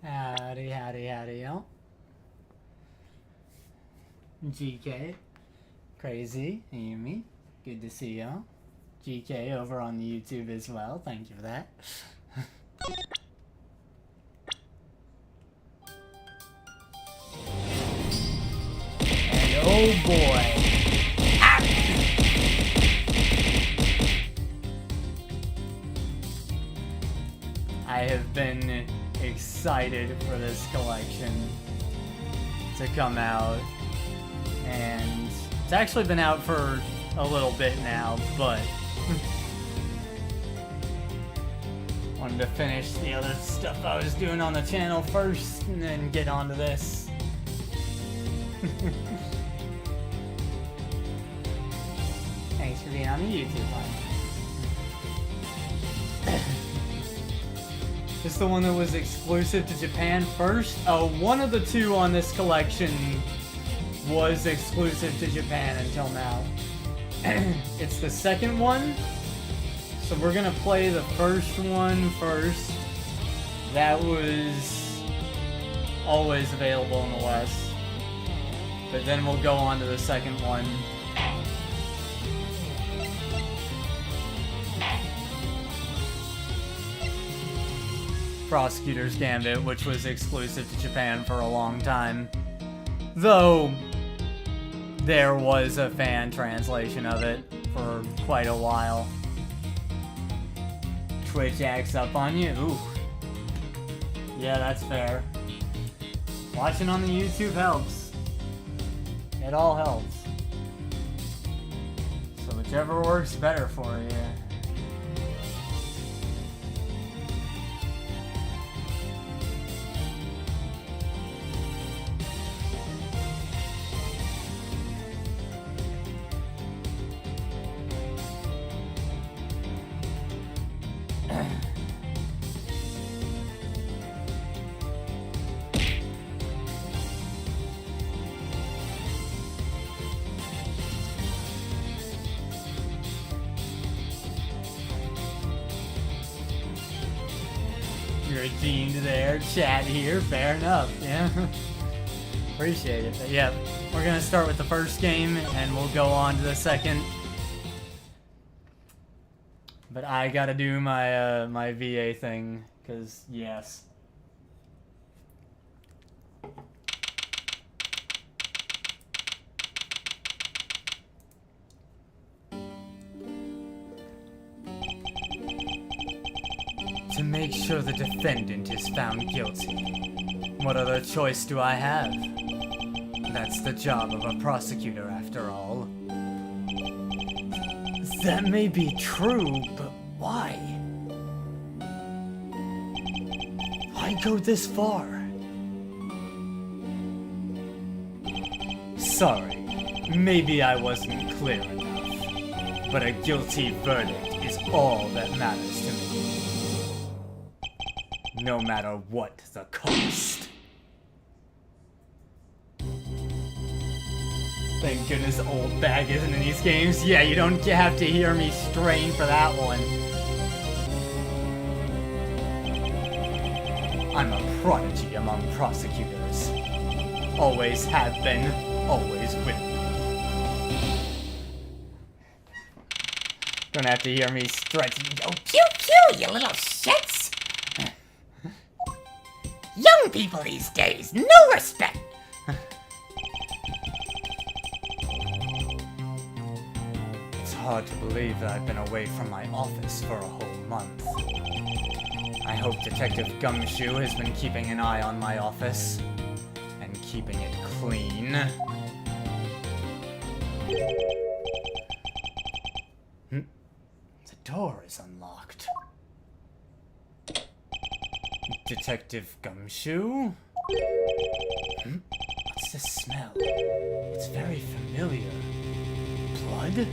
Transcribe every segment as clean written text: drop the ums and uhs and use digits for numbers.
Howdy, howdy, howdy, yo. GK. Crazy, Amy. Good to see y'all. GK over on the YouTube as well. Thank you for that. And oh boy. Ah! I have been excited for this collection to come out, and it's actually been out for a little bit now, but wanted to finish the other stuff I was doing on the channel first and then get onto this. Thanks for being on the YouTube line. This is the one that was exclusive to Japan first? Oh, one of the two on this collection was exclusive to Japan until now. It's the second one. So we're gonna play the first one first. That was always available in the West. But then we'll go on to the second one. Prosecutor's Gambit, which was exclusive to Japan for a long time. Though, there was a fan translation of it for quite a while. Twitch acts up on you? Ooh. Yeah, that's fair. Watching on the YouTube helps. It all helps. So whichever works better for you. Redeemed there, chat here, fair enough, yeah. Appreciate it, but yeah, we're gonna start with the first game and we'll go on to the second. But I gotta do my my VA thing, cause yes. To make sure the defendant is found guilty. What other choice do I have? That's the job of a prosecutor, after all. That may be true, but why? Why go this far? Sorry, maybe I wasn't clear enough, but a guilty verdict is all that matters to me. No matter what the cost. Thank goodness old bag isn't in these games. Yeah, you don't have to hear me strain for that one. I'm a prodigy among prosecutors. Always have been, always will be. Don't have to hear me stretching. Oh, pew pew, you little shits! Young people these days, no respect! It's hard to believe that I've been away from my office for a whole month. I hope Detective Gumshoe has been keeping an eye on my office and keeping it clean. The door is unlocked. Detective Gumshoe? What's this smell? It's very familiar. Blood?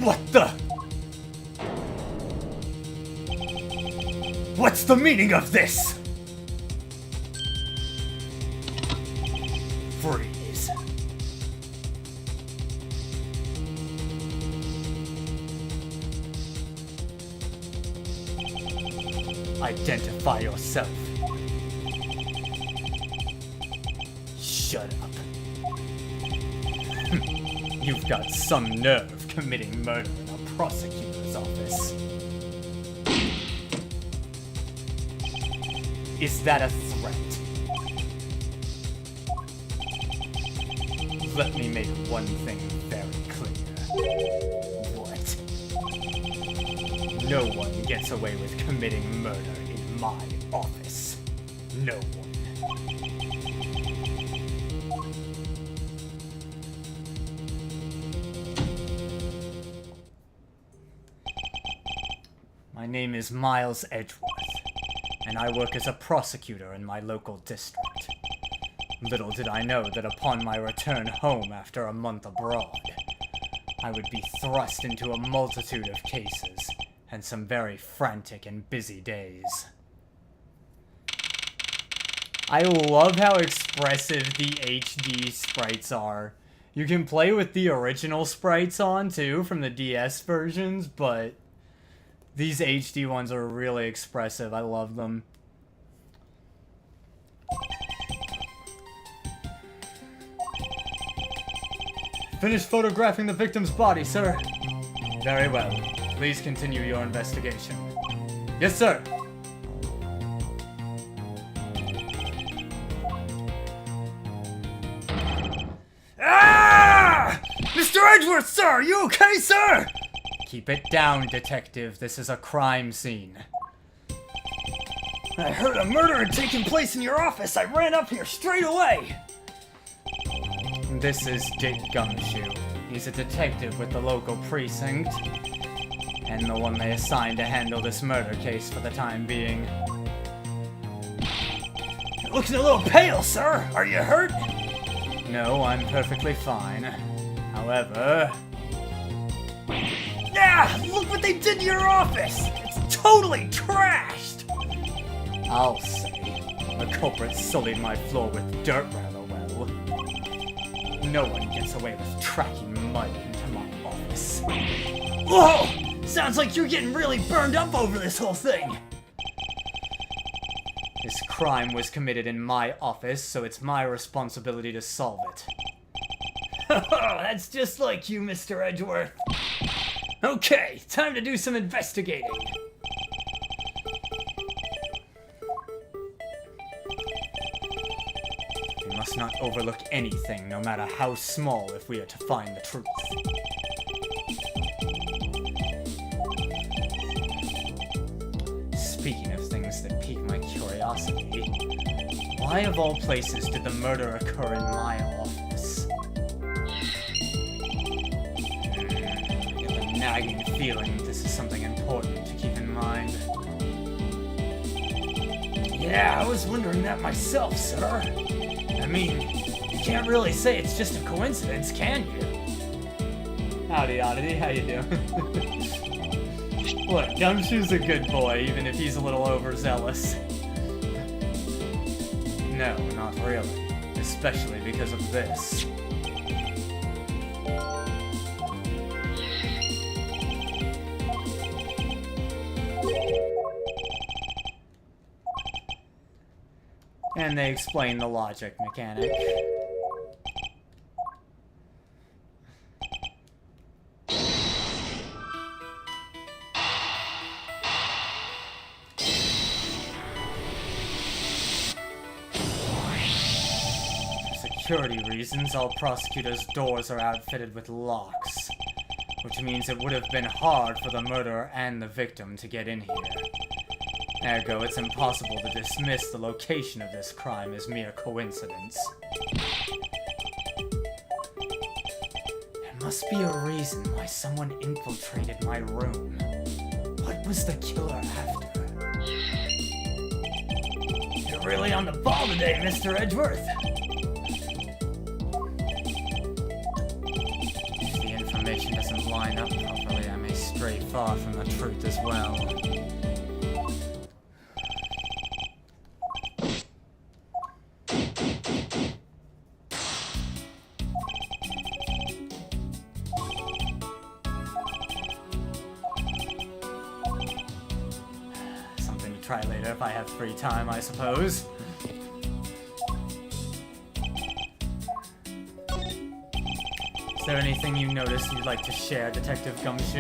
What the? What's the meaning of this? Freeze. Identify yourself. Shut up. You've got some nerve committing murder in a prosecutor's office. Is that a threat? Let me make one thing very clear. What? No one gets away with committing murder in my office. No one. My name is Miles Edgeworth, and I work as a prosecutor in my local district. Little did I know that upon my return home after a month abroad, I would be thrust into a multitude of cases, and some very frantic and busy days. I love how expressive the HD sprites are. You can play with the original sprites on, too, from the DS versions, but these HD ones are really expressive. I love them. Finished photographing the victim's body, sir. Very well. Please continue your investigation. Yes, sir. Ah! Mr. Edgeworth, sir! Are you okay, sir? Keep it down, detective. This is a crime scene. I heard a murder had taken place in your office. I ran up here straight away. This is Dick Gumshoe. He's a detective with the local precinct, and the one they assigned to handle this murder case for the time being. You're looking a little pale, sir. Are you hurt? No, I'm perfectly fine. However... Yeah! Look what they did to your office! It's totally trashed! I'll say. The culprit sullied my floor with dirt rather well. No one gets away with tracking mud into my office. Whoa! Sounds like you're getting really burned up over this whole thing! This crime was committed in my office, so it's my responsibility to solve it. That's just like you, Mr. Edgeworth. Okay, time to do some investigating. We must not overlook anything, no matter how small, if we are to find the truth. Speaking of things that pique my curiosity, why of all places did the murder occur in my office? I get the nagging feeling this is something important to keep in mind. Yeah, I was wondering that myself, sir. I mean, you can't really say it's just a coincidence, can you? Howdy, Oddity, how you doing? Look, Gumshoe's a good boy, even if he's a little overzealous. No, not really. Especially because of this. And they explain the logic mechanic. Security reasons, all prosecutors' doors are outfitted with locks, which means it would have been hard for the murderer and the victim to get in here. Ergo, it's impossible to dismiss the location of this crime as mere coincidence. There must be a reason why someone infiltrated my room. What was the killer after? You're really on the ball today, Mr. Edgeworth. Information doesn't line up properly, I may stray far from the truth as well. Something to try later if I have free time, I suppose. Is there anything you noticed you'd like to share, Detective Gumshoe?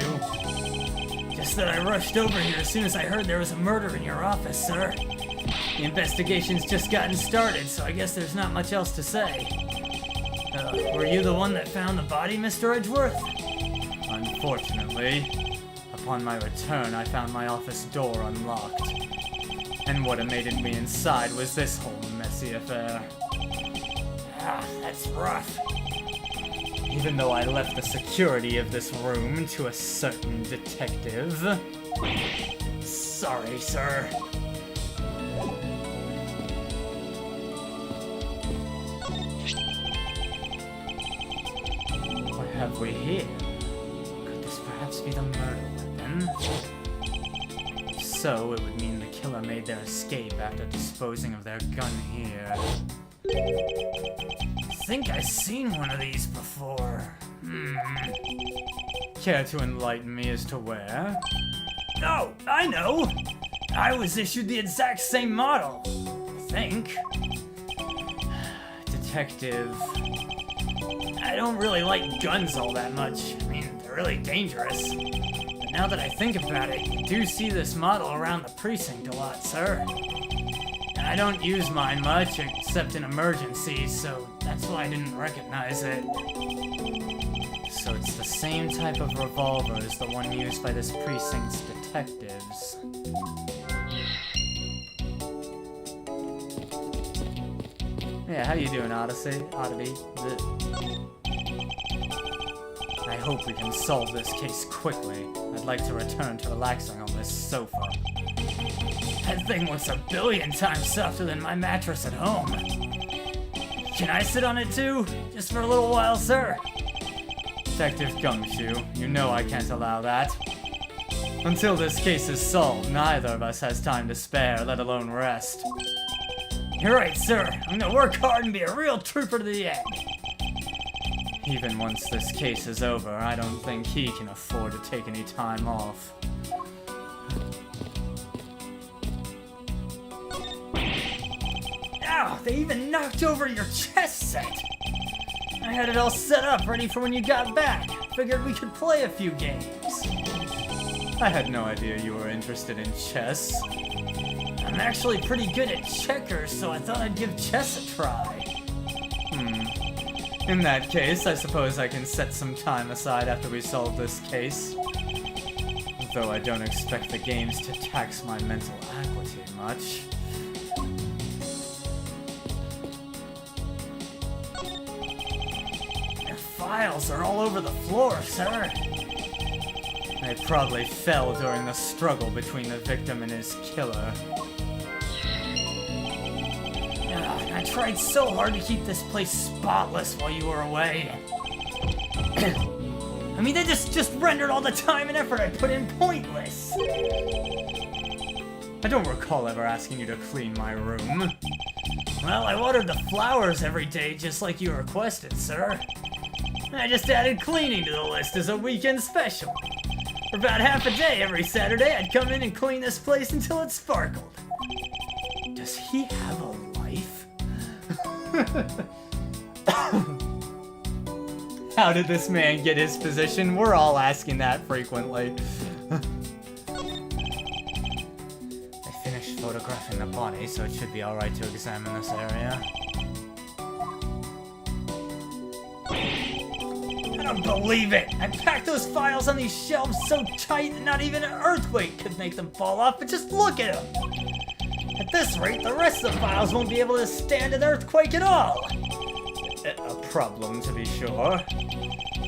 Just that I rushed over here as soon as I heard there was a murder in your office, sir. The investigation's just gotten started, so I guess there's not much else to say. Were you the one that found the body, Mr. Edgeworth? Unfortunately, upon my return, I found my office door unlocked. And what awaited me inside was this whole messy affair. Ah, that's rough. Even though I left the security of this room to a certain detective. Sorry, sir. What have we here? Could this perhaps be the murder weapon? If so, it would mean the killer made their escape after disposing of their gun here. I think I've seen one of these before. Care to enlighten me as to where? Oh, I know! I was issued the exact same model, I think. Detective... I don't really like guns all that much. I mean, they're really dangerous. But now that I think about it, you do see this model around the precinct a lot, sir. And I don't use mine much, except in emergencies, so that's why I didn't recognize it. So it's the same type of revolver as the one used by this precinct's detectives. Yeah, how you doing, Odyssey? Oddity? I hope we can solve this case quickly. I'd like to return to relaxing on this sofa. That thing looks a billion times softer than my mattress at home. Can I sit on it too? Just for a little while, sir? Detective Gumshoe, you know I can't allow that. Until this case is solved, neither of us has time to spare, let alone rest. You're right, sir. I'm gonna work hard and be a real trooper to the end. Even once this case is over, I don't think he can afford to take any time off. Ow, they even knocked over your chess set! I had it all set up, ready for when you got back. Figured we could play a few games. I had no idea you were interested in chess. I'm actually pretty good at checkers, so I thought I'd give chess a try. In that case, I suppose I can set some time aside after we solve this case. Though I don't expect the games to tax my mental acuity much. Your files are all over the floor, sir. They probably fell during the struggle between the victim and his killer. I tried so hard to keep this place spotless while you were away. I mean, they just rendered all the time and effort I put in pointless. I don't recall ever asking you to clean my room. Well, I watered the flowers every day just like you requested, sir. I just added cleaning to the list as a weekend special. For about half a day every Saturday, I'd come in and clean this place until it sparkled. Does he have a life? How did this man get his position? We're all asking that frequently. I finished photographing the body, so it should be alright to examine this area. I don't believe it! I packed those files on these shelves so tight that not even an earthquake could make them fall off, but just look at them! At this rate, the rest of the files won't be able to stand an earthquake at all! A problem, to be sure.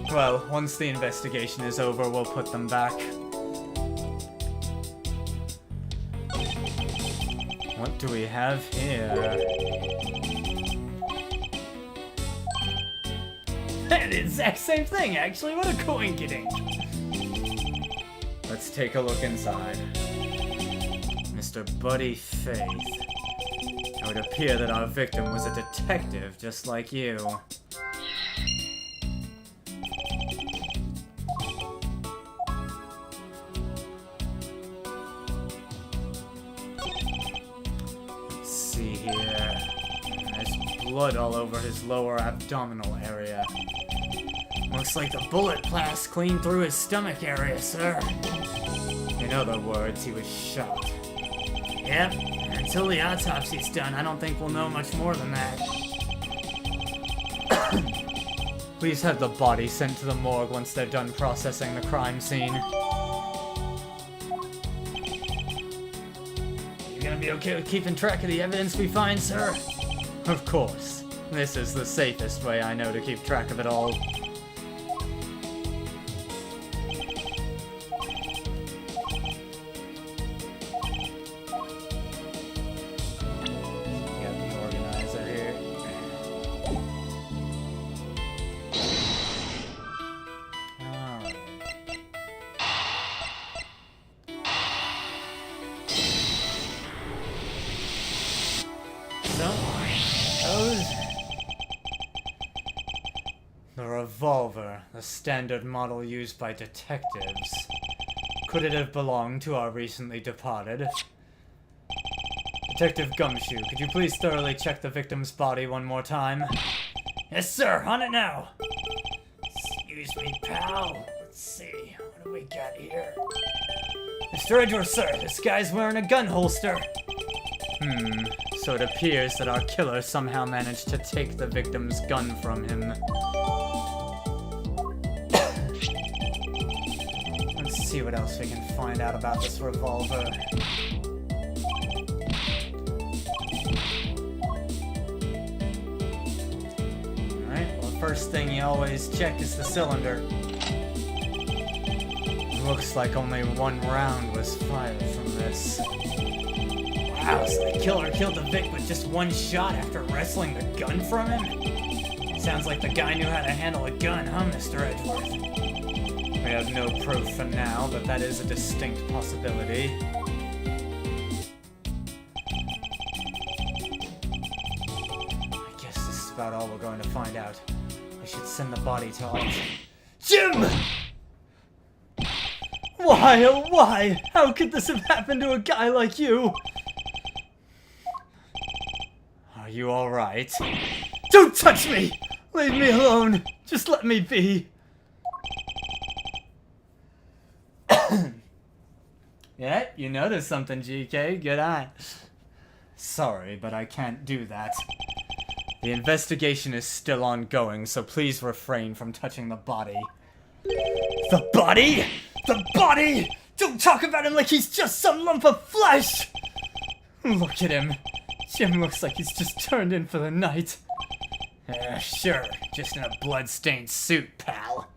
Well, once the investigation is over, we'll put them back. What do we have here? The exact same thing, actually. What a coinkydink. Let's take a look inside. Mr. Buddy Faith. It would appear that our victim was a detective just like you. blood all over his lower abdominal area. Looks like the bullet passed clean through his stomach area, sir. In other words, he was shot. Yep, until the autopsy's done, I don't think we'll know much more than that. Please have the body sent to the morgue once they're done processing the crime scene. You gonna be okay with keeping track of the evidence we find, sir? Of course. This is the safest way I know to keep track of it all. The revolver, the standard model used by detectives. Could it have belonged to our recently departed? Detective Gumshoe, could you please thoroughly check the victim's body one more time? Yes, sir, on it now. Excuse me, pal. Let's see, what do we got here? Mr. Edgeworth, sir, this guy's wearing a gun holster. So it appears that our killer somehow managed to take the victim's gun from him. Let's see what else we can find out about this revolver. Alright, well, the first thing you always check is the cylinder. Looks like only one round was fired from this. Wow, so the killer killed the Vic with just one shot after wrestling the gun from him? Sounds like the guy knew how to handle a gun, huh, Mr. Edgeworth? We have no proof for now, but that is a distinct possibility. I guess this is about all we're going to find out. I should send the body to all... Jim! Why, oh why? How could this have happened to a guy like you? Are you alright? Don't touch me! Leave me alone! Just let me be! Yeah, you noticed something, GK. Good eye. Sorry, but I can't do that. The investigation is still ongoing, so please refrain from touching the body. The body? The body! Don't talk about him like he's just some lump of flesh! Look at him. Jim looks like he's just turned in for the night. Sure, just in a blood-stained suit, pal.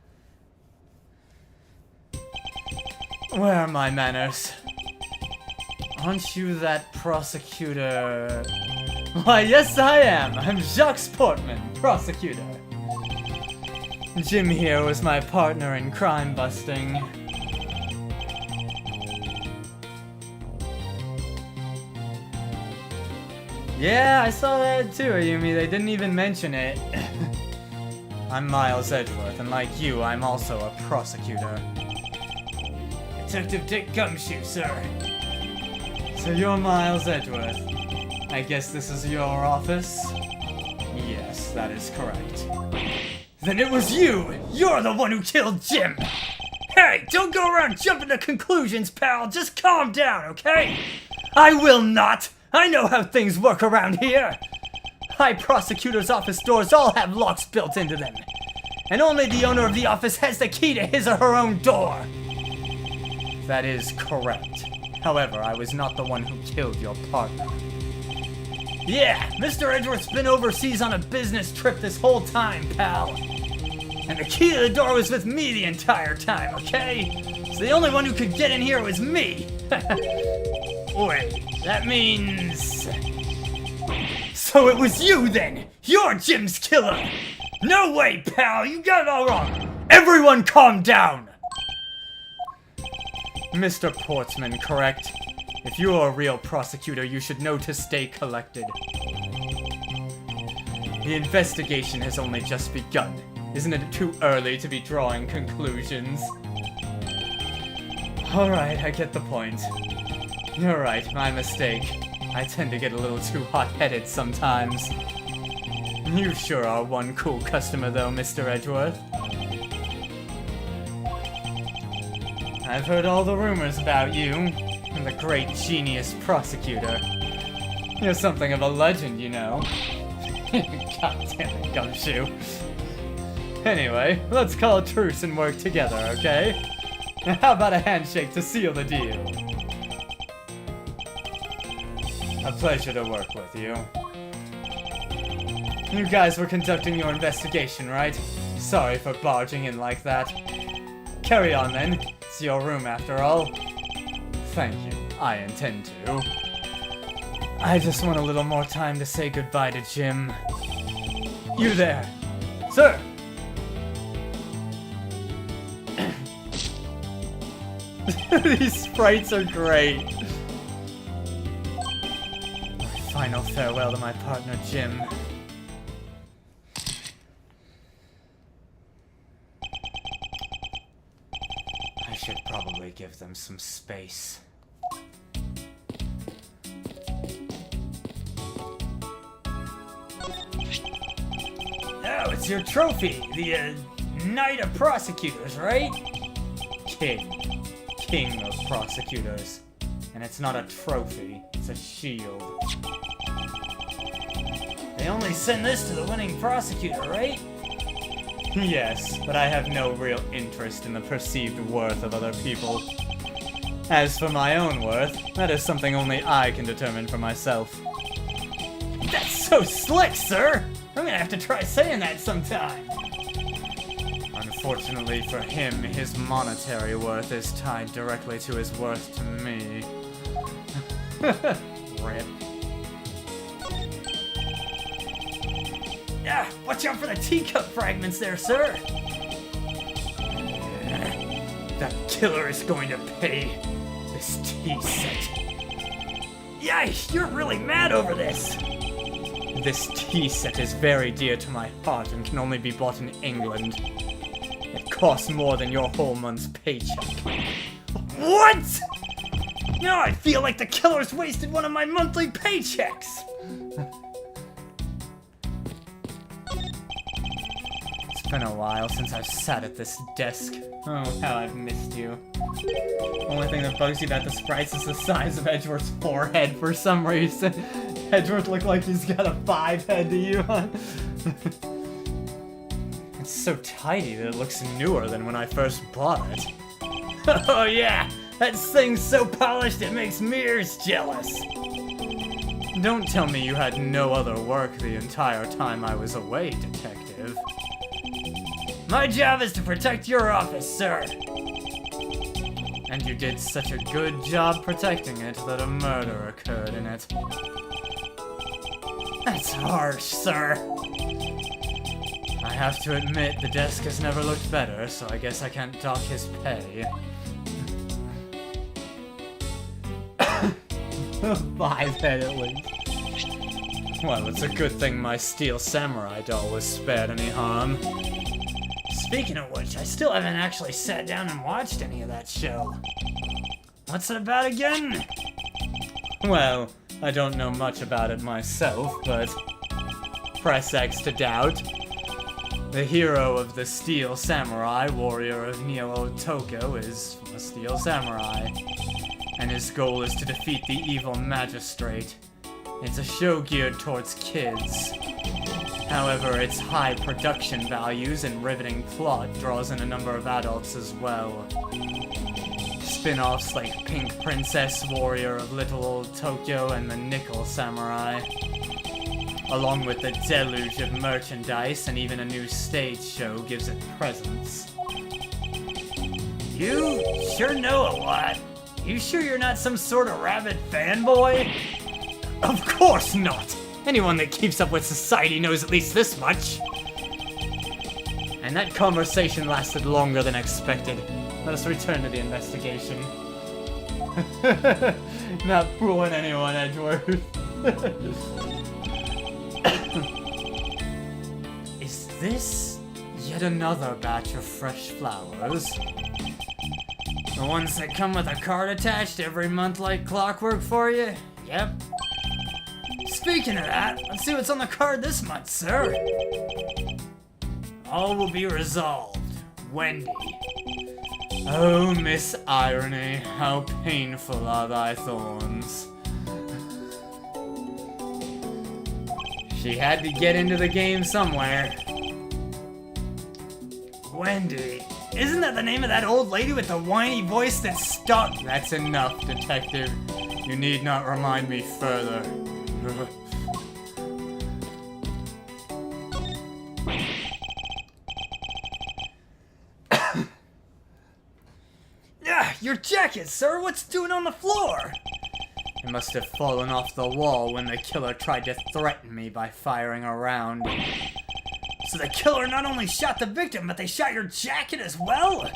Where are my manners? Aren't you that prosecutor? Why, yes I am! I'm Jacques Portman, prosecutor. Jim here was my partner in crime busting. Yeah, I saw that too, Ayumi. They didn't even mention it. I'm Miles Edgeworth, and like you, I'm also a prosecutor. Detective Dick Gumshoe, sir. So you're Miles Edgeworth. I guess this is your office? Yes, that is correct. Then it was you! You're the one who killed Jim! Hey, don't go around jumping to conclusions, pal! Just calm down, okay? I will not! I know how things work around here! High prosecutor's office doors all have locks built into them. And only the owner of the office has the key to his or her own door. That is correct. However, I was not the one who killed your partner. Yeah, Mr. Edgeworth's been overseas on a business trip this whole time, pal. And the key to the door was with me the entire time, okay? So the only one who could get in here was me. Wait, that means... So it was you then! You're Jim's killer! No way, pal! You got it all wrong! Everyone calm down! Mr. Portsman, correct? If you are a real prosecutor, you should know to stay collected. The investigation has only just begun. Isn't it too early to be drawing conclusions? Alright, I get the point. You're right, my mistake. I tend to get a little too hot-headed sometimes. You sure are one cool customer though, Mr. Edgeworth. I've heard all the rumors about you, and the great genius Prosecutor. You're something of a legend, you know. God damn it, Gumshoe. Anyway, let's call a truce and work together, okay? How about a handshake to seal the deal? A pleasure to work with you. You guys were conducting your investigation, right? Sorry for barging in like that. Carry on then. It's your room after all. Thank you. I intend to. I just want a little more time to say goodbye to Jim. You there. Sir! These sprites are great. My final farewell to my partner, Jim. I should probably give them some space. Oh, it's your trophy, the Knight of Prosecutors, right? King of Prosecutors. And it's not a trophy, it's a shield. They only send this to the winning prosecutor, right? Yes, but I have no real interest in the perceived worth of other people. As for my own worth, that is something only I can determine for myself. That's so slick, sir! I'm gonna have to try saying that sometime. Unfortunately for him, his monetary worth is tied directly to his worth to me. Rip. Ah, watch out for the teacup fragments there, sir! That killer is going to pay this tea set. Yikes, you're really mad over this! This tea set is very dear to my heart and can only be bought in England. It costs more than your whole month's paycheck. What?! Now I feel like the killer's wasted one of my monthly paychecks! It's been a while since I've sat at this desk. Oh, how I've missed you. Only thing that bugs you about the sprites is the size of Edgeworth's forehead for some reason. Edgeworth looked like he's got a 5 head to you. It's so tidy that it looks newer than when I first bought it. Oh yeah, that thing's so polished it makes mirrors jealous. Don't tell me you had no other work the entire time I was away, detective. My job is to protect your office, sir. And you did such a good job protecting it that a murder occurred in it. That's harsh, sir. I have to admit, the desk has never looked better, so I guess I can't dock his pay. 5 head at least. Well, it's a good thing my steel samurai doll was spared any harm. Speaking of which, I still haven't actually sat down and watched any of that show. What's it about again? Well, I don't know much about it myself, but press X to doubt. The hero of the Steel Samurai, warrior of Neo Tokyo, is a Steel Samurai, and his goal is to defeat the evil magistrate. It's a show geared towards kids. However, its high production values and riveting plot draws in a number of adults as well. Spin-offs like Pink Princess, Warrior of Little Old Tokyo, and the Nickel Samurai. Along with the deluge of merchandise and even a new stage show gives it presence. You sure know a lot. You sure you're not some sort of rabid fanboy? Of course not! Anyone that keeps up with society knows at least this much. And that conversation lasted longer than expected. Let us return to the investigation. Not fooling anyone, Edgeworth. Is this yet another batch of fresh flowers? The ones that come with a card attached every month like clockwork for you? Yep. speaking of that, let's see what's on the card this month, sir. All will be resolved. Wendy. Oh, Miss Irony, how painful are thy thorns. She had to get into the game somewhere. Wendy. Isn't that the name of that old lady with the whiny voice that stuck? That's enough, detective. You need not remind me further. Your jacket, sir! What's doing on the floor? It must have fallen off the wall when the killer tried to threaten me by firing a round. So the killer not only shot the victim, but they shot your jacket as well?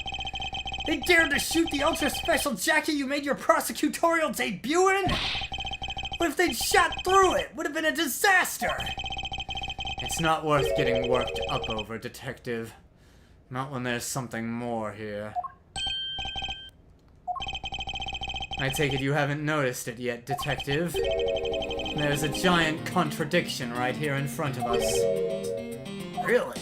They dared to shoot the ultra-special jacket you made your prosecutorial debut in? What if they'd shot through it? Would have been a disaster! It's not worth getting worked up over, detective. Not when there's something more here. I take it you haven't noticed it yet, detective. There's a giant contradiction right here in front of us. Really?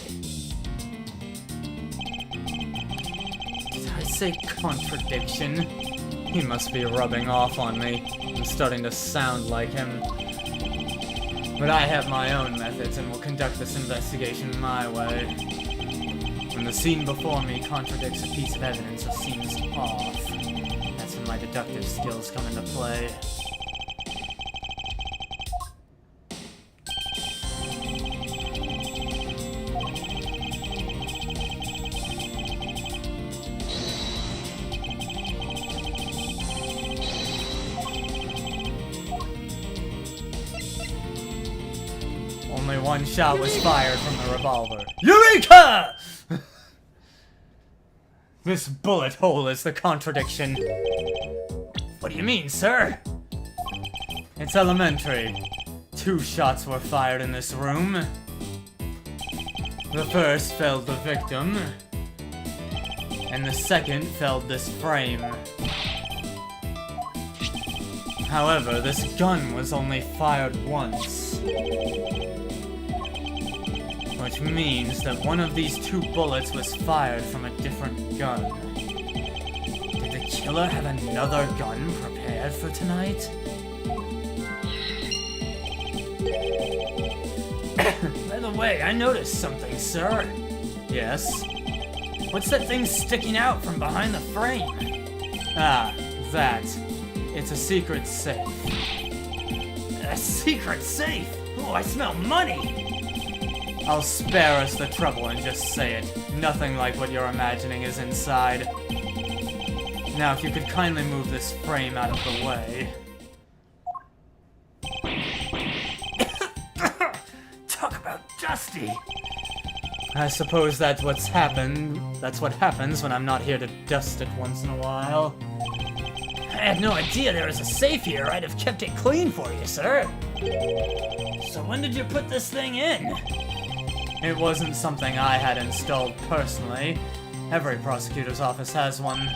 Did I say contradiction? He must be rubbing off on me. I'm starting to sound like him. But I have my own methods and will conduct this investigation my way. When the scene before me contradicts a piece of evidence or seems off, that's when my deductive skills come into play. Only one shot was fired from the revolver. Eureka! This bullet hole is the contradiction. What do you mean, sir? It's elementary. 2 shots were fired in this room. The first felled the victim, and the second felled this frame. However, this gun was only fired once. Which means that one of these 2 bullets was fired from a different gun. Did the killer have another gun prepared for tonight? By the way, I noticed something, sir. Yes? What's that thing sticking out from behind the frame? Ah, that. It's a secret safe. A secret safe? Oh, I smell money! I'll spare us the trouble and just say it. Nothing like what you're imagining is inside. Now, if you could kindly move this frame out of the way. Talk about dusty! I suppose that's what's happened. That's what happens when I'm not here to dust it once in a while. I had no idea there was a safe here. I'd have kept it clean for you, sir. So when did you put this thing in? It wasn't something I had installed personally. Every prosecutor's office has one.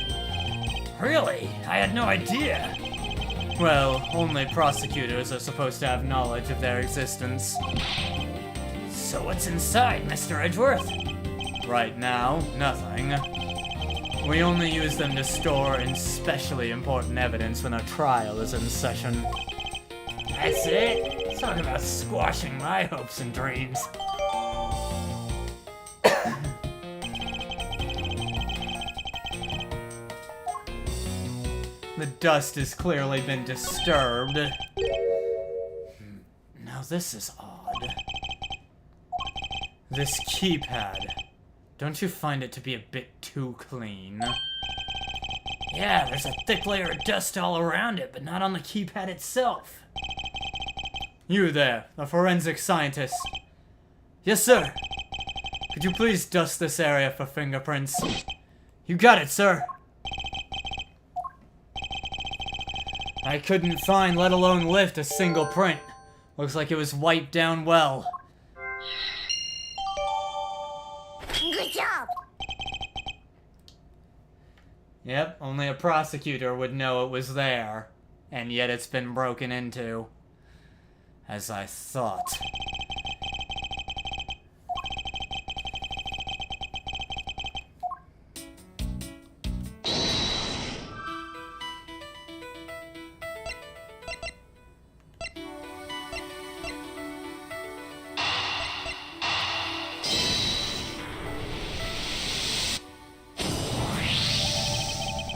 Really? I had no idea. Well, only prosecutors are supposed to have knowledge of their existence. So what's inside, Mr. Edgeworth? Right now, nothing. We only use them to store especially important evidence when a trial is in session. That's it? Talk about squashing my hopes and dreams. The dust has clearly been disturbed. Now this is odd. This keypad. Don't you find it to be a bit too clean? Yeah, there's a thick layer of dust all around it, but not on the keypad itself. You there, a forensic scientist. Yes, sir. Could you please dust this area for fingerprints? You got it, sir. I couldn't find, let alone lift, a single print. Looks like it was wiped down well. Good job! Yep, only a prosecutor would know it was there. And yet it's been broken into. As I thought.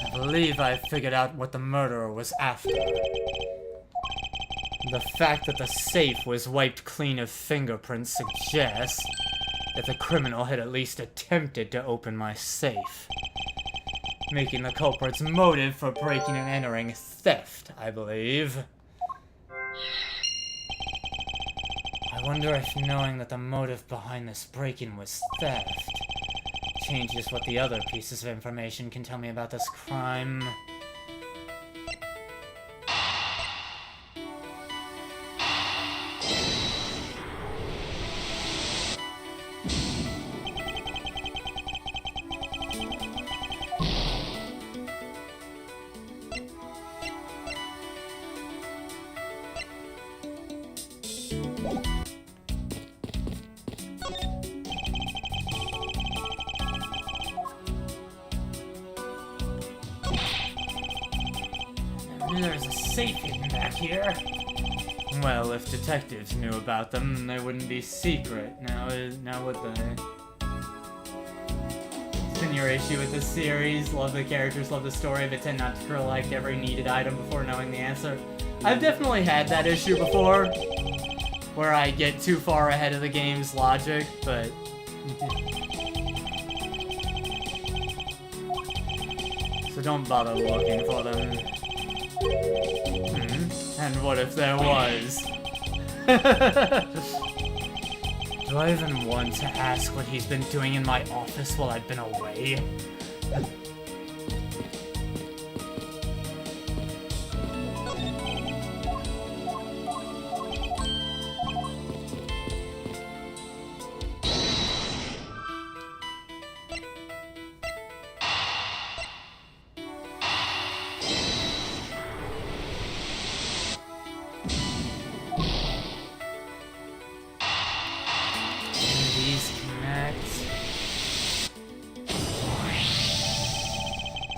I believe I figured out what the murderer was after. The fact that the safe was wiped clean of fingerprints suggests that the criminal had at least attempted to open my safe, making the culprit's motive for breaking and entering theft, I believe. I wonder if knowing that the motive behind this break-in was theft changes what the other pieces of information can tell me about this crime. There's a safe hidden back here. Well, if detectives knew about them, they wouldn't be secret. Now would they? It's been your issue with this series. Love the characters, love the story, but tend not to collect every needed item before knowing the answer. I've definitely had that issue before, where I get too far ahead of the game's logic, but... So don't bother looking for them. And what if there was? Do I even want to ask what he's been doing in my office while I've been away?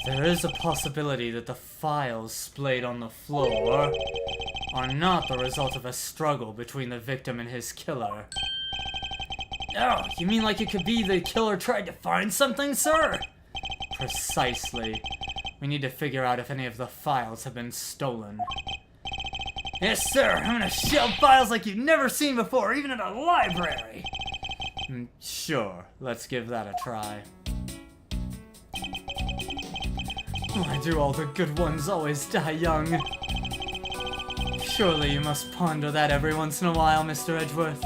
There is a possibility that the files splayed on the floor are not the result of a struggle between the victim and his killer. Oh, you mean like it could be the killer tried to find something, sir? Precisely. We need to figure out if any of the files have been stolen. Yes, sir, I'm gonna shelve files like you've never seen before, even in a library! Sure, let's give that a try. Why do all the good ones always die young? Surely you must ponder that every once in a while, Mr. Edgeworth.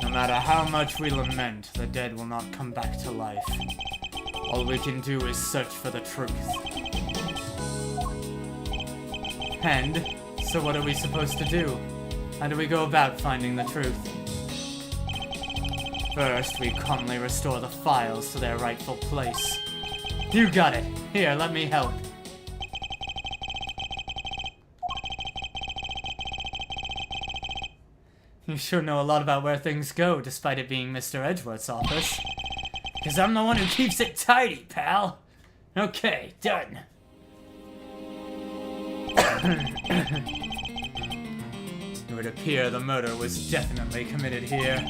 No matter how much we lament, the dead will not come back to life. All we can do is search for the truth. And, so what are we supposed to do? How do we go about finding the truth? First, we calmly restore the files to their rightful place. You got it. Here, let me help. You sure know a lot about where things go, despite it being Mr. Edgeworth's office. Because I'm the one who keeps it tidy, pal. Okay, done. It would appear the murder was definitely committed here.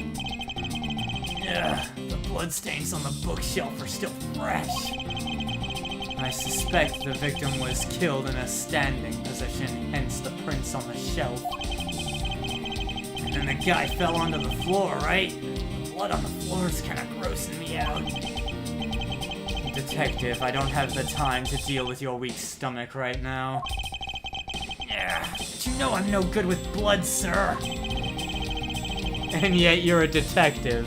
Ugh, the bloodstains on the bookshelf are still fresh. I suspect the victim was killed in a standing position, hence the prints on the shelf. And then the guy fell onto the floor, right? The blood on the floor is kind of grossing me out. Detective, I don't have the time to deal with your weak stomach right now. Yeah, but you know I'm no good with blood, sir. And yet you're a detective.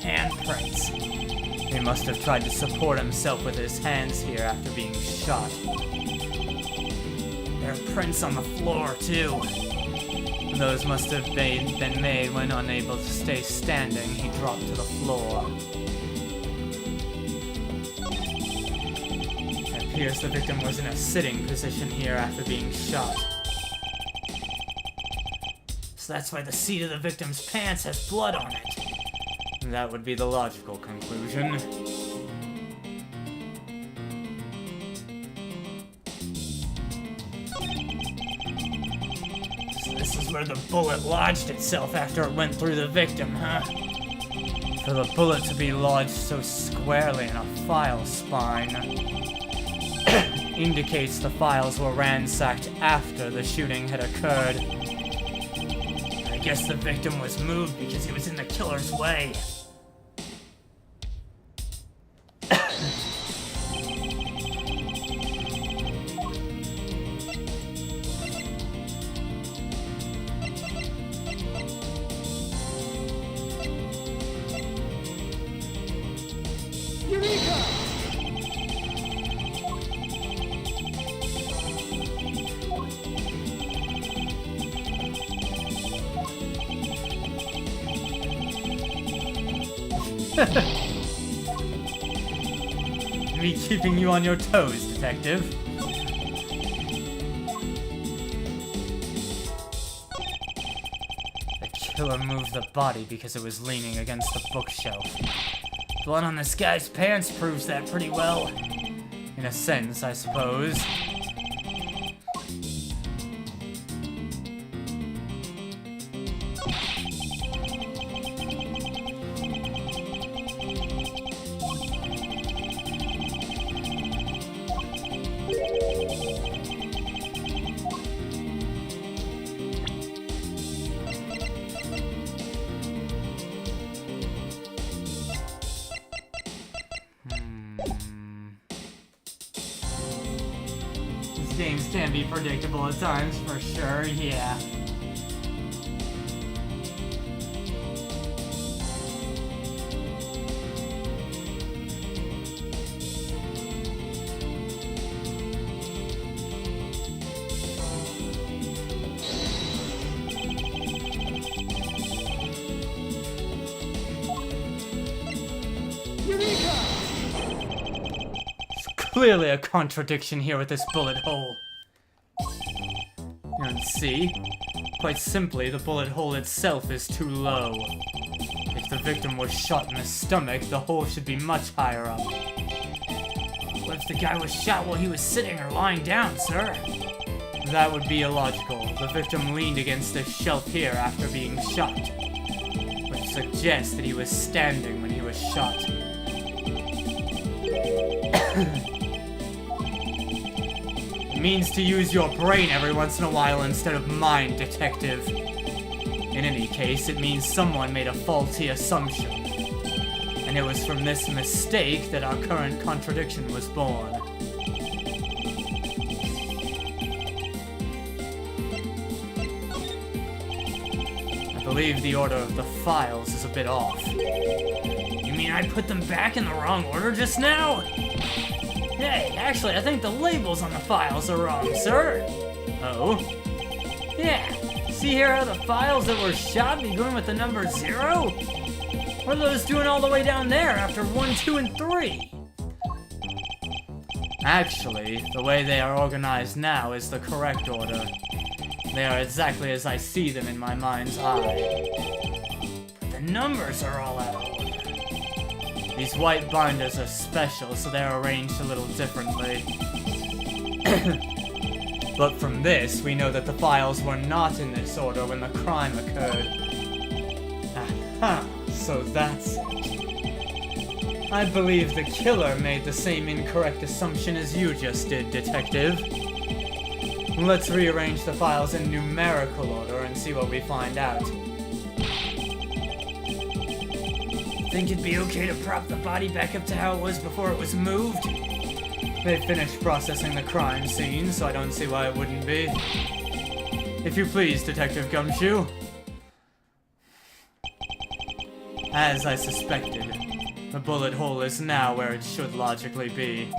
Handprints. He must have tried to support himself with his hands here after being shot. There are prints on the floor, too. Those must have been made when unable to stay standing. He dropped to the floor. appears the victim was in a sitting position here after being shot. So that's why the seat of the victim's pants has blood on it. That would be the logical conclusion. So this is where the bullet lodged itself after it went through the victim, huh? For the bullet to be lodged so squarely in a file spine indicates the files were ransacked after the shooting had occurred. I guess the victim was moved because he was in the killer's way. Me keeping you on your toes, detective. The killer moved the body because it was leaning against the bookshelf. Blood on this guy's pants proves that pretty well. In a sense, I suppose. Games can be predictable at times, for sure, yeah. Clearly a contradiction here with this bullet hole. And see? Quite simply, the bullet hole itself is too low. If the victim was shot in the stomach, the hole should be much higher up. What if the guy was shot while he was sitting or lying down, sir? That would be illogical. The victim leaned against this shelf here after being shot, which suggests that he was standing when he was shot. Means to use your brain every once in a while instead of mine, detective. In any case, it means someone made a faulty assumption. And it was from this mistake that our current contradiction was born. I believe the order of the files is a bit off. You mean I put them back in the wrong order just now? Hey, actually, I think the labels on the files are wrong, sir. Oh? Yeah. See here how the files that were shot begin with the number 0? What are those doing all the way down there after 1, 2, and 3? Actually, the way they are organized now is the correct order. They are exactly as I see them in my mind's eye. But the numbers are all out of order. These white binders are special, so they're arranged a little differently. But from this, we know that the files were not in this order when the crime occurred. Aha, so that's it. I believe the killer made the same incorrect assumption as you just did, detective. Let's rearrange the files in numerical order and see what we find out. Think it'd be okay to prop the body back up to how it was before it was moved? They finished processing the crime scene, so I don't see why it wouldn't be. If you please, Detective Gumshoe. As I suspected, the bullet hole is now where it should logically be.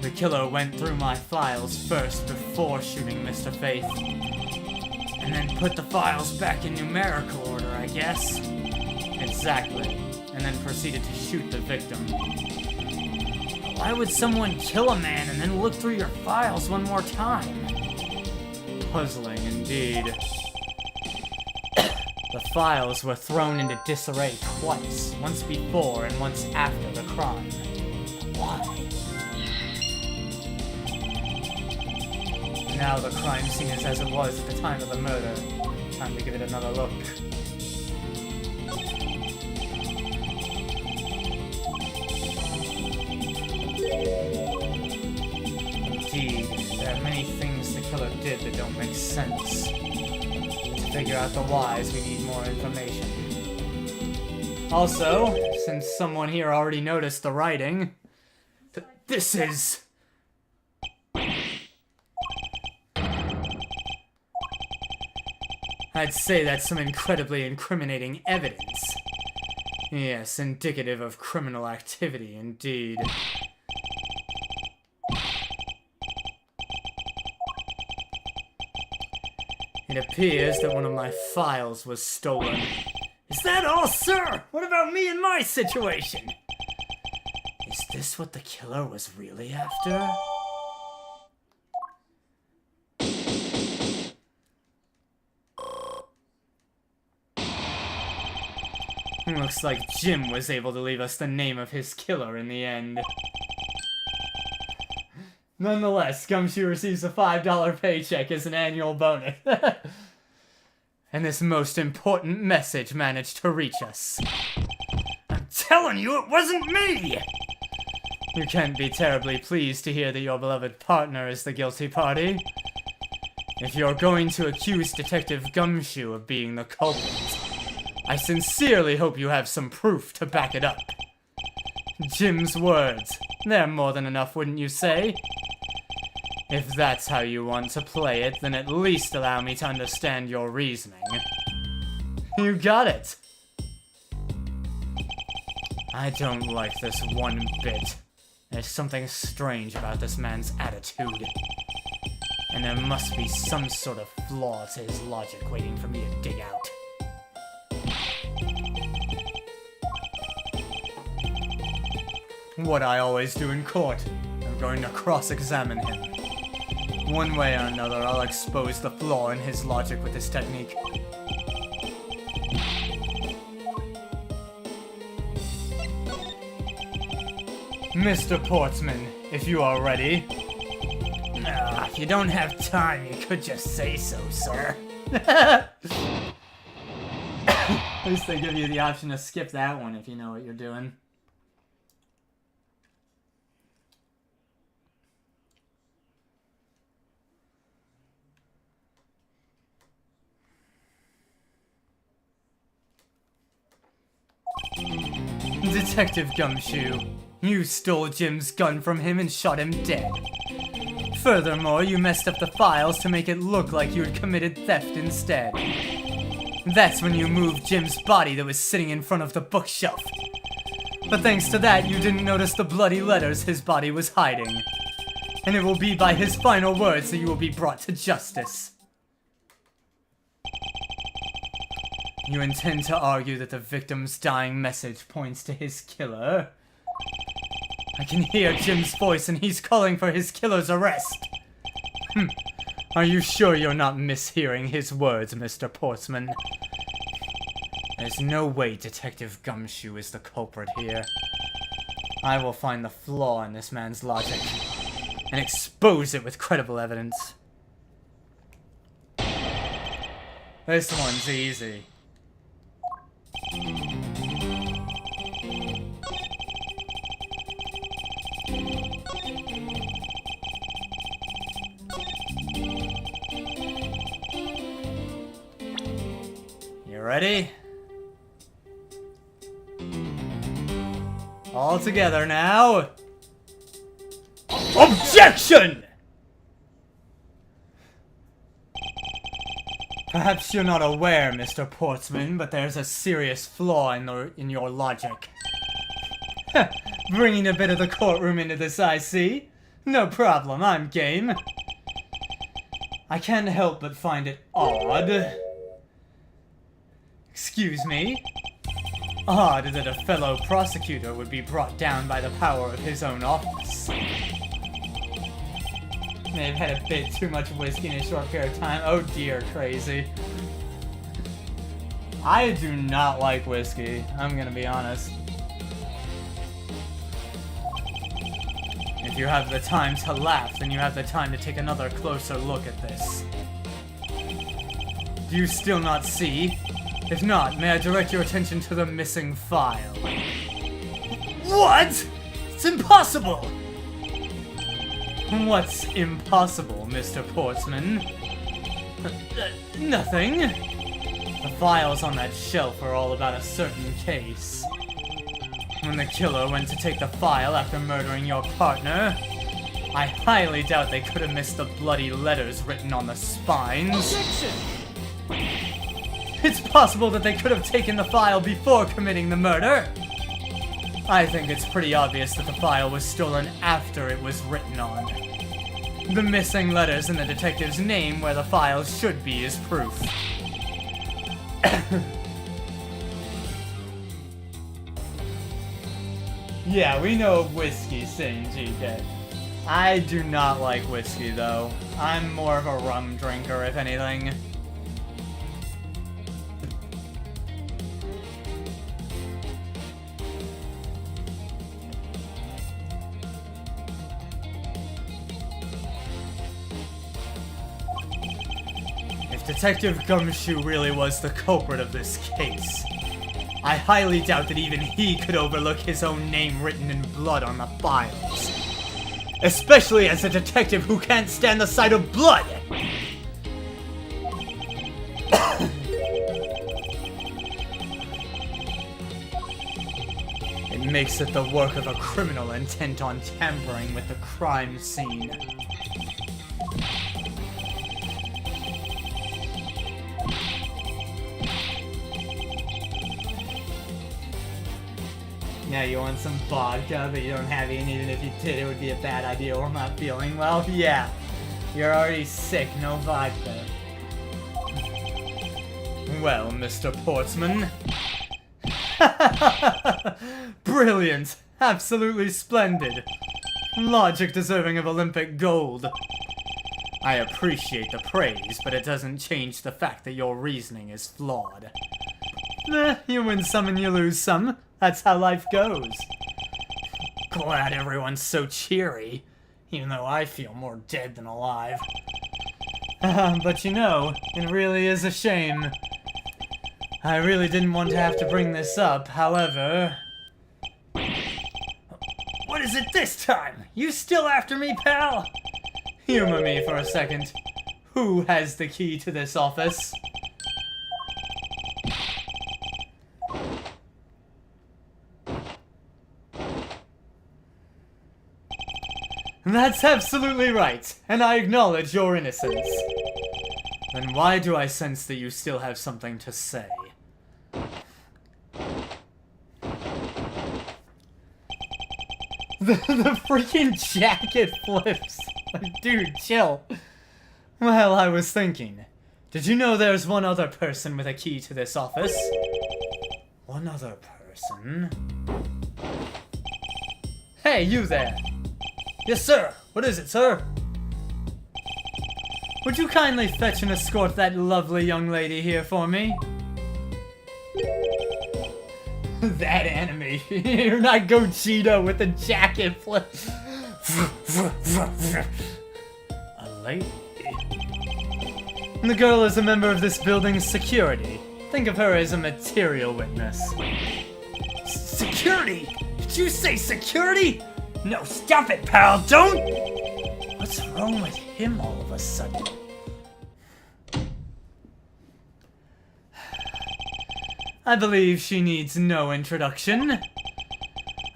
The killer went through my files first before shooting Mr. Faith. And then put the files back in numerical order, I guess. Exactly. And then proceeded to shoot the victim. Why would someone kill a man and then look through your files one more time? Puzzling indeed. The files were thrown into disarray twice, once before and once after the crime. Why? Now the crime scene is as it was at the time of the murder. Time to give it another look. Indeed, there are many things the killer did that don't make sense. To figure out the whys, we need more information. Also, since someone here already noticed the writing, this is... I'd say that's some incredibly incriminating evidence. Yes, indicative of criminal activity, indeed. It appears that one of my files was stolen. Is that all, sir? What about me and my situation? Is this what the killer was really after? Looks like Jim was able to leave us the name of his killer in the end. Nonetheless, Gumshoe receives a $5 paycheck as an annual bonus. And this most important message managed to reach us. I'm telling you, it wasn't me! You can't be terribly pleased to hear that your beloved partner is the guilty party. If you're going to accuse Detective Gumshoe of being the culprit, I sincerely hope you have some proof to back it up. Jim's words. They're more than enough, wouldn't you say? If that's how you want to play it, then at least allow me to understand your reasoning. You got it! I don't like this one bit. There's something strange about this man's attitude. And there must be some sort of flaw to his logic waiting for me to dig out. What I always do in court. I'm going to cross-examine him. One way or another, I'll expose the flaw in his logic with this technique. Mr. Portsman, if you are ready. If you don't have time, you could just say so, sir. At least they give you the option to skip that one if you know what you're doing. Detective Gumshoe, you stole Jim's gun from him and shot him dead. Furthermore, you messed up the files to make it look like you had committed theft instead. That's when you moved Jim's body that was sitting in front of the bookshelf. But thanks to that, you didn't notice the bloody letters his body was hiding. And it will be by his final words that you will be brought to justice. You intend to argue that the victim's dying message points to his killer? I can hear Jim's voice and he's calling for his killer's arrest. Are you sure you're not mishearing his words, Mr. Portsman? There's no way Detective Gumshoe is the culprit here. I will find the flaw in this man's logic and expose it with credible evidence. This one's easy. You ready? All together now. Objection! Perhaps you're not aware, Mr. Portsman, but there's a serious flaw in your logic. Bringing a bit of the courtroom into this, I see. No problem, I'm game. I can't help but find it odd. Excuse me? Odd that a fellow prosecutor would be brought down by the power of his own office. They've had a bit too much whiskey in a short period of time. Oh dear, crazy. I do not like whiskey, I'm gonna be honest. If you have the time to laugh, then you have the time to take another closer look at this. Do you still not see? If not, may I direct your attention to the missing file? What? It's impossible! What's impossible, Mr. Portsman? Nothing. The files on that shelf are all about a certain case. When the killer went to take the file after murdering your partner, I highly doubt they could have missed the bloody letters written on the spines. Objection! It's possible that they could have taken the file before committing the murder. I think it's pretty obvious that the file was stolen after it was written on. The missing letters in the detective's name where the file should be is proof. Yeah, we know of whiskey, saying GK. I do not like whiskey, though. I'm more of a rum drinker, if anything. If Detective Gumshoe really was the culprit of this case, I highly doubt that even he could overlook his own name written in blood on the files. Especially as a detective who can't stand the sight of blood! It makes it the work of a criminal intent on tampering with the crime scene. Now you want some vodka, but you don't have any, and even if you did, it would be a bad idea while not feeling well? Yeah. You're already sick, no vodka. Well, Mr. Portsman. Brilliant. Absolutely splendid. Logic deserving of Olympic gold. I appreciate the praise, but it doesn't change the fact that your reasoning is flawed. You win some and you lose some. That's how life goes. Glad everyone's so cheery, even though I feel more dead than alive. But you know, it really is a shame. I really didn't want to have to bring this up, however... What is it this time? You still after me, pal? Humor me for a second. Who has the key to this office? That's absolutely right, and I acknowledge your innocence. Then why do I sense that you still have something to say? The freaking jacket flips. Dude, chill. Well, I was thinking. Did you know there's one other person with a key to this office? One other person? Hey, you there! Yes, sir! What is it, sir? Would you kindly fetch and escort that lovely young lady here for me? That enemy. You're not Gogeta with the jacket flip. A lady. The girl is a member of this building's security. Think of her as a material witness. Security? Did you say security? No, stop it, pal, don't! What's wrong with him all of a sudden? I believe she needs no introduction.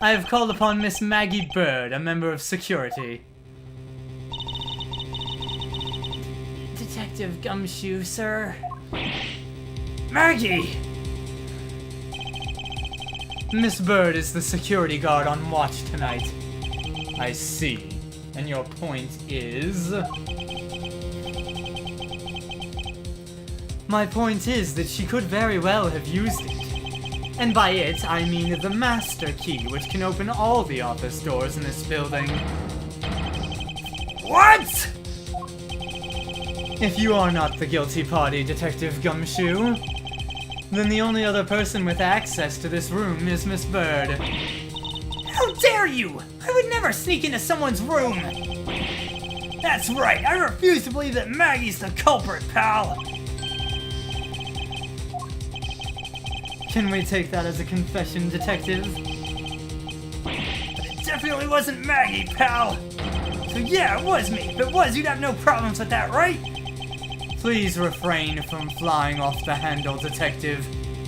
I have called upon Miss Maggie Bird, a member of security. Detective Gumshoe, sir. Maggie! Miss Bird is the security guard on watch tonight. I see. And your point is... My point is that she could very well have used it. And by it, I mean the master key, which can open all the office doors in this building. What?! If you are not the guilty party, Detective Gumshoe, then the only other person with access to this room is Miss Bird. How dare you! I would never sneak into someone's room! That's right, I refuse to believe that Maggie's the culprit, pal! Can we take that as a confession, Detective? But it definitely wasn't Maggie, pal! So yeah, it was me. If it was, you'd have no problems with that, right? Please refrain from flying off the handle, Detective.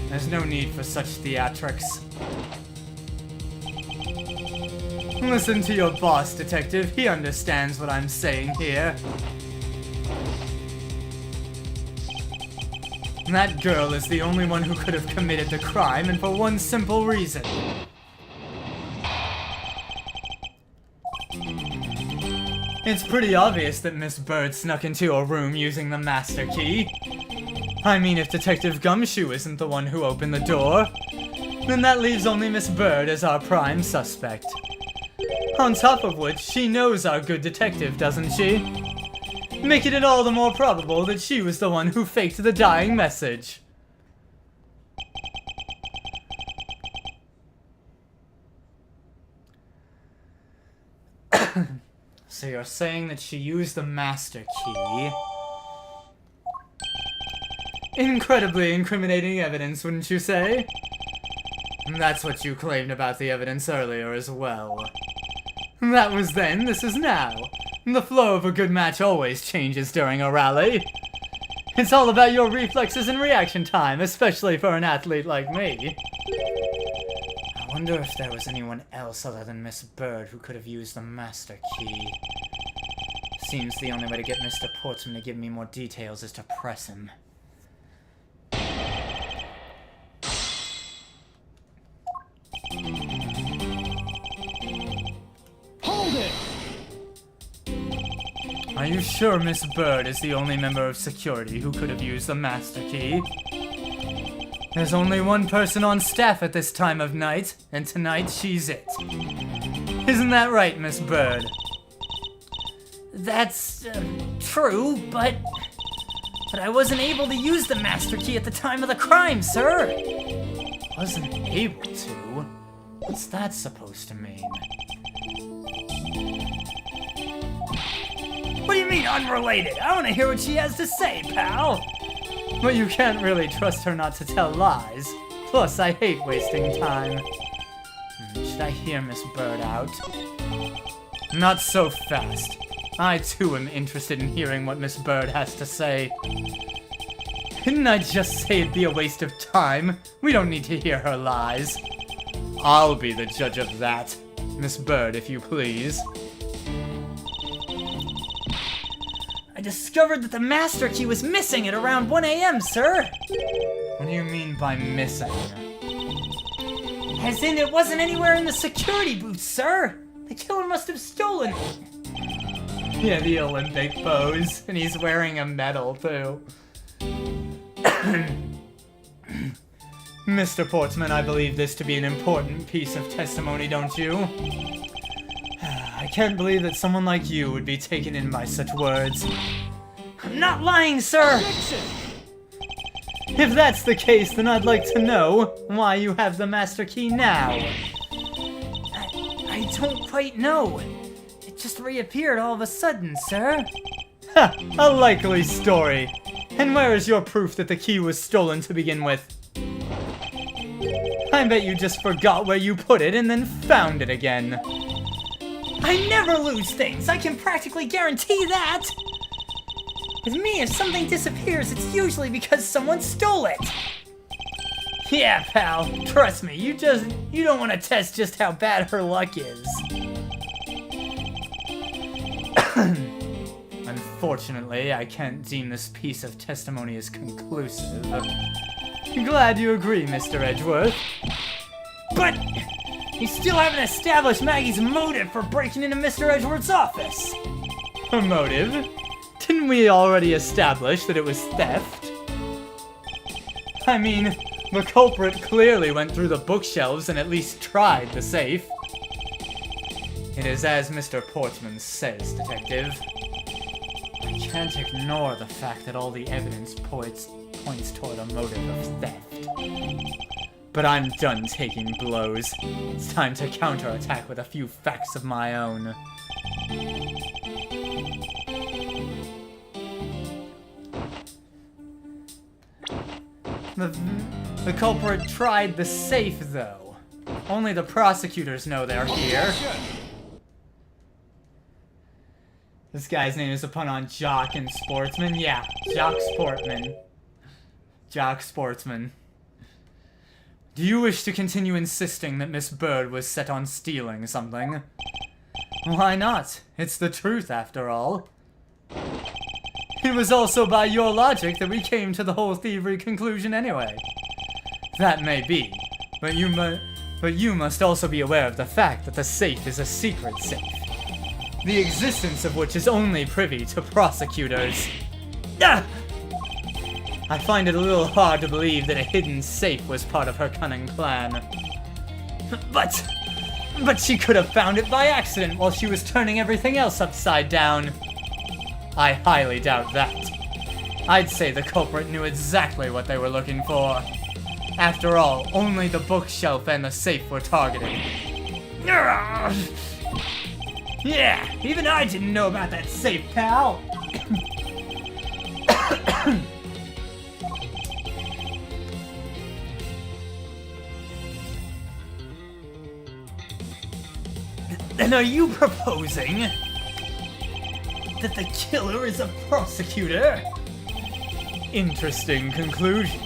There's no need for such theatrics. Listen to your boss, Detective. He understands what I'm saying here. That girl is the only one who could have committed the crime, and for one simple reason. It's pretty obvious that Miss Bird snuck into your room using the master key. I mean, if Detective Gumshoe isn't the one who opened the door, then that leaves only Miss Bird as our prime suspect. On top of which, she knows our good detective, doesn't she? Making it all the more probable that she was the one who faked the dying message. So you're saying that she used the master key? Incredibly incriminating evidence, wouldn't you say? That's what you claimed about the evidence earlier as well. That was then, this is now. The flow of a good match always changes during a rally. It's all about your reflexes and reaction time, especially for an athlete like me. I wonder if there was anyone else other than Miss Bird who could have used the master key. Seems the only way to get Mr. Portsman to give me more details is to press him. Hold it! Are you sure Miss Bird is the only member of security who could have used the master key? There's only one person on staff at this time of night, and tonight she's it. Isn't that right, Miss Bird? That's true, but I wasn't able to use the master key at the time of the crime, sir. Wasn't able to? What's that supposed to mean? What do you mean, unrelated? I want to hear what she has to say, pal. But you can't really trust her not to tell lies. Plus, I hate wasting time. Should I hear Miss Bird out? Not so fast. I, too, am interested in hearing what Miss Bird has to say. Didn't I just say it'd be a waste of time? We don't need to hear her lies. I'll be the judge of that. Miss Bird, if you please. I discovered that the master key was missing at around 1 a.m., sir. What do you mean by missing? As in, it wasn't anywhere in the security booth, sir. The killer must have stolen it. Yeah, the Olympic pose. And he's wearing a medal, too. Mr. Portsman, I believe this to be an important piece of testimony, don't you? I can't believe that someone like you would be taken in by such words. I'm not lying, sir! If that's the case, then I'd like to know why you have the master key now. I don't quite know. It just reappeared all of a sudden, sir. Ha! A likely story. And where is your proof that the key was stolen to begin with? I bet you just forgot where you put it and then found it again. I never lose things, I can practically guarantee that! With me, if something disappears, it's usually because someone stole it! Yeah, pal, trust me, you don't want to test just how bad her luck is. Unfortunately, I can't deem this piece of testimony as conclusive. Glad you agree, Mr. Edgeworth. But you still haven't established Maggie's motive for breaking into Mr. Edgeworth's office. Her motive? Didn't we already establish that it was theft? I mean, The culprit clearly went through the bookshelves and at least tried the safe. It is as Mr. Portsman says, Detective. I can't ignore the fact that all the evidence points toward a motive of theft. But I'm done taking blows. It's time to counterattack with a few facts of my own. The culprit tried the safe, though. Only the prosecutors know they're here. This guy's name is a pun on Jock and Sportsman. Yeah, Jock Sportman. Jock Sportsman. Do you wish to continue insisting that Miss Bird was set on stealing something? Why not? It's the truth, after all. It was also by your logic that we came to the whole thievery conclusion anyway. That may be, but you must also be aware of the fact that the safe is a secret safe, the existence of which is only privy to prosecutors. Ah! I find it a little hard to believe that a hidden safe was part of her cunning plan. But she could have found it by accident while she was turning everything else upside down. I highly doubt that. I'd say the culprit knew exactly what they were looking for. After all, only the bookshelf and the safe were targeted. Yeah, even I didn't know about that safe, pal. And are you proposing that the killer is a prosecutor? Interesting conclusion.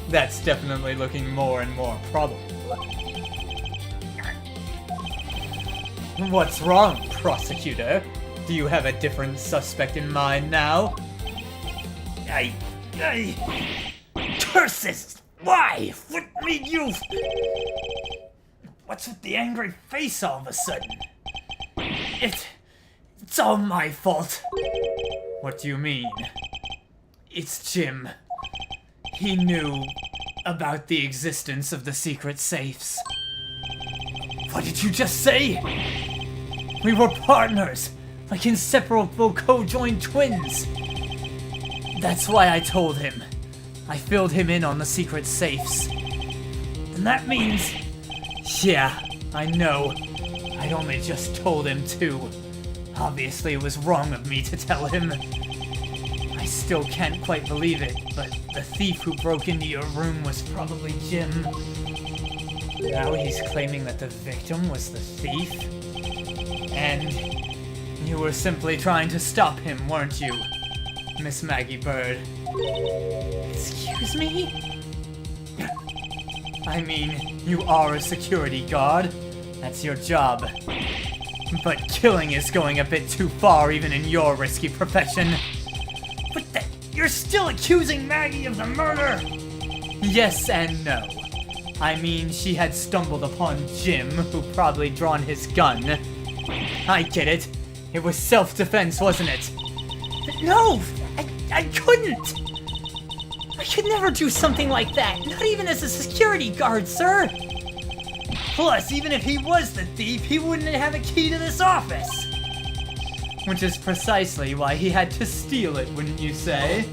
That's definitely looking more and more probable. What's wrong, prosecutor? Do you have a different suspect in mind now? Curses! Why? What made you... What's with the angry face all of a sudden? It's all my fault. What do you mean? It's Jim. He knew about the existence of the secret safes. What did you just say? We were partners, like inseparable co-joined twins. That's why I told him. I filled him in on the secret safes. And that means... Yeah, I know. I only just told him too. Obviously it was wrong of me to tell him. I still can't quite believe it, but the thief who broke into your room was probably Jim. Now he's claiming that the victim was the thief? And you were simply trying to stop him, weren't you, Miss Maggie Bird? Excuse me? I mean, you are a security guard. That's your job. But killing is going a bit too far even in your risky profession. But you're still accusing Maggie of the murder! Yes and no. I mean, she had stumbled upon Jim, who probably drawn his gun. I get it. It was self-defense, wasn't it? No! I couldn't! I could never do something like that, not even as a security guard, sir! Plus, even if he was the thief, he wouldn't have a key to this office! Which is precisely why he had to steal it, wouldn't you say?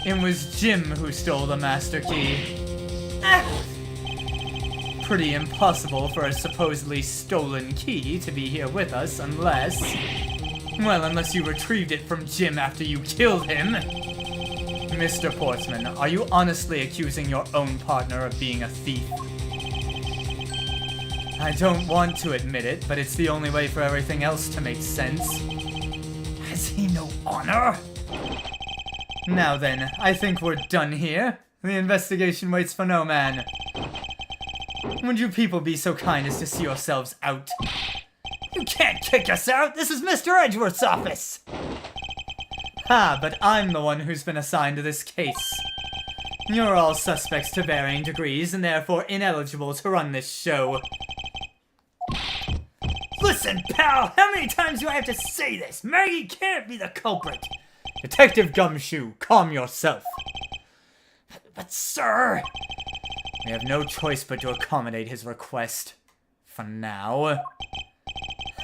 It was Jim who stole the master key. Pretty impossible for a supposedly stolen key to be here with us unless... Well, unless you retrieved it from Jim after you killed him. Mr. Portsman, are you honestly accusing your own partner of being a thief? I don't want to admit it, but it's the only way for everything else to make sense. Has he no honor? Now then, I think we're done here. The investigation waits for no man. Would you people be so kind as to see yourselves out? You can't kick us out! This is Mr. Edgeworth's office! Ha, but I'm the one who's been assigned to this case. You're all suspects to varying degrees and therefore ineligible to run this show. Listen, pal, how many times do I have to say this? Maggie can't be the culprit. Detective Gumshoe, calm yourself. But sir... We have no choice but to accommodate his request. For now.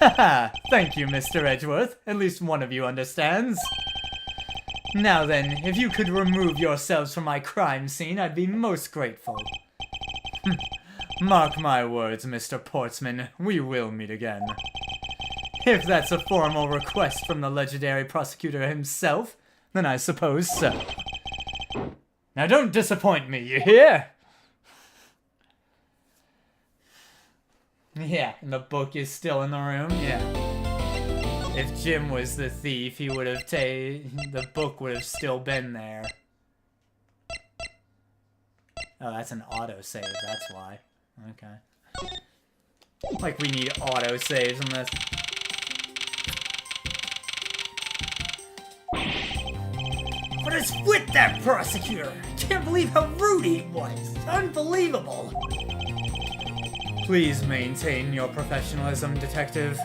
Haha, thank you, Mr. Edgeworth. At least one of you understands. Now then, if you could remove yourselves from my crime scene, I'd be most grateful. Mark my words, Mr. Portsman, we will meet again. If that's a formal request from the legendary prosecutor himself, then I suppose so. Now don't disappoint me, you hear? Yeah, and the book is still in the room, yeah. If Jim was the thief, he would have the book would have still been there. Oh, that's an autosave, that's why. Okay. Like we need autosaves on this. What is with that prosecutor? I can't believe how rude he was. Unbelievable. Please maintain your professionalism, detective.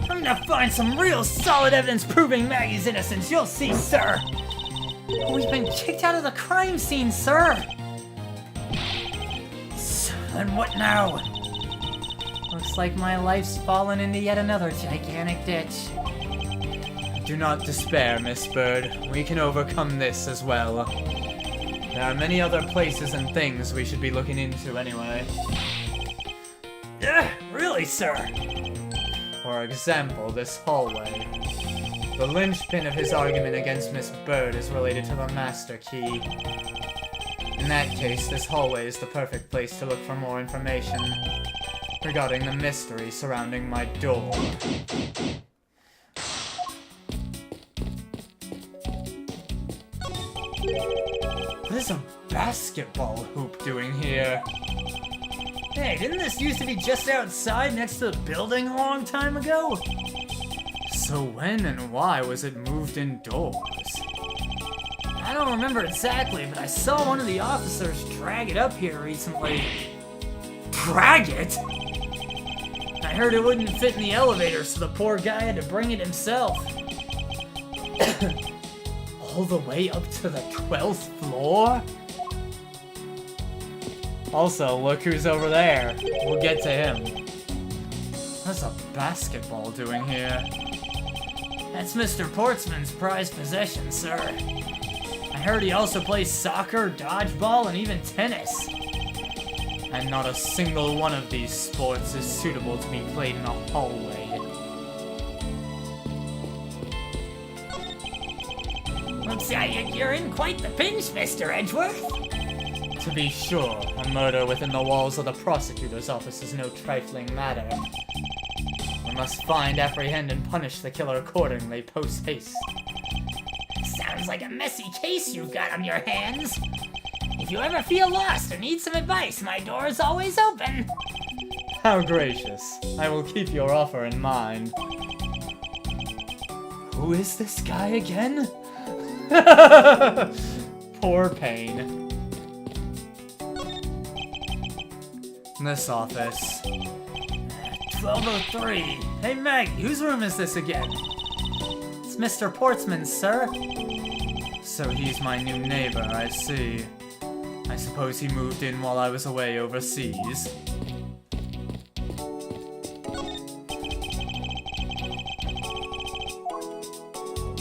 I'm gonna find some real solid evidence proving Maggie's innocence, you'll see, sir! We've been kicked out of the crime scene, sir! And what now? Looks like my life's fallen into yet another gigantic ditch. Do not despair, Miss Bird. We can overcome this as well. There are many other places and things we should be looking into anyway. Really, sir? For example, this hallway. The linchpin of his argument against Miss Bird is related to the master key. In that case, this hallway is the perfect place to look for more information regarding the mystery surrounding my door. What is a basketball hoop doing here? Hey, didn't this used to be just outside next to the building a long time ago? So when and why was it moved indoors? I don't remember exactly, but I saw one of the officers drag it up here recently. Drag it? I heard it wouldn't fit in the elevator, so the poor guy had to bring it himself. All the way up to the 12th floor? Also, look who's over there. We'll get to him. What's a basketball doing here? That's Mr. Portsman's prized possession, sir. I heard he also plays soccer, dodgeball, and even tennis. And not a single one of these sports is suitable to be played in a hallway. Looks like you're in quite the pinch, Mr. Edgeworth. To be sure, a murder within the walls of the prosecutor's office is no trifling matter. We must find, apprehend, and punish the killer accordingly, post-haste. Sounds like a messy case you've got on your hands. If you ever feel lost or need some advice, my door is always open. How gracious. I will keep your offer in mind. Who is this guy again? Poor Payne. This office. 1203. Hey Maggie, whose room is this again? It's Mr. Portsman's, sir. So he's my new neighbor, I see. I suppose he moved in while I was away overseas.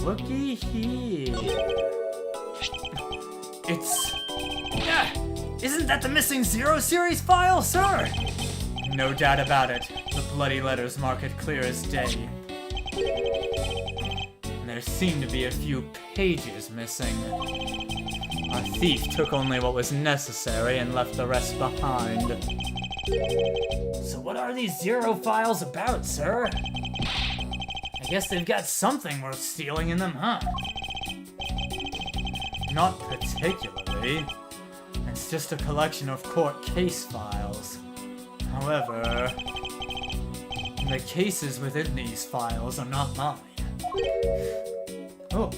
Looky here. It's... Isn't that the missing Zero Series file, sir? No doubt about it. The bloody letters mark it clear as day. There seem to be a few pages missing. Our thief took only what was necessary and left the rest behind. So what are these Zero files about, sir? I guess they've got something worth stealing in them, huh? Not particularly. It's just a collection of court case files. However, the cases within these files are not mine. Oh.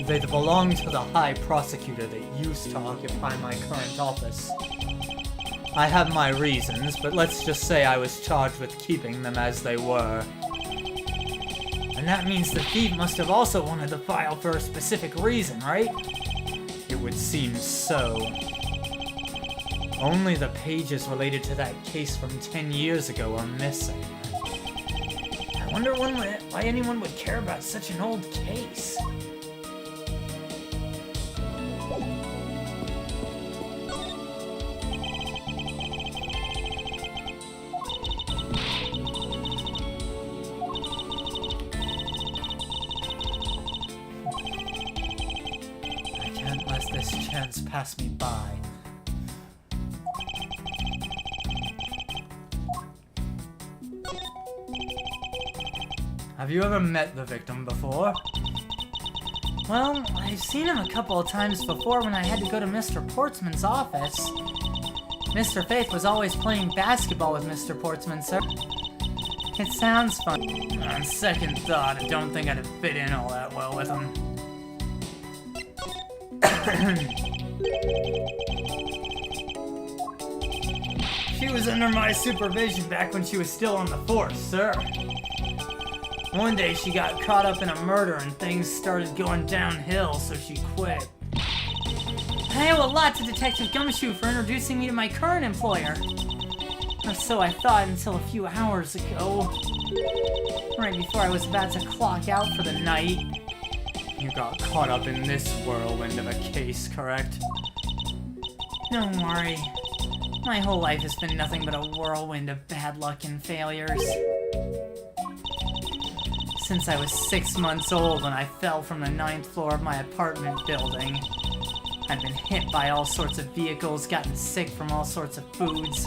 They belong to the High Prosecutor that used to occupy my current office. I have my reasons, but let's just say I was charged with keeping them as they were. And that means the thief must have also wanted the file for a specific reason, right? It would seem so. Only the pages related to that case from 10 years ago are missing. I wonder why anyone would care about such an old case. I can't let this chance pass me by. Have you ever met the victim before? Well, I've seen him a couple of times before when I had to go to Mr. Portsman's office. Mr. Faith was always playing basketball with Mr. Portsman, sir. It sounds fun. On second thought, I don't think I'd fit in all that well with him. She was under my supervision back when she was still on the force, sir. One day she got caught up in a murder and things started going downhill, so she quit. I owe a lot to Detective Gumshoe for introducing me to my current employer. Or so I thought until a few hours ago. Right before I was about to clock out for the night. You got caught up in this whirlwind of a case, correct? Don't worry. My whole life has been nothing but a whirlwind of bad luck and failures. Since I was 6 months old when I fell from the 9th floor of my apartment building. I've been hit by all sorts of vehicles, gotten sick from all sorts of foods,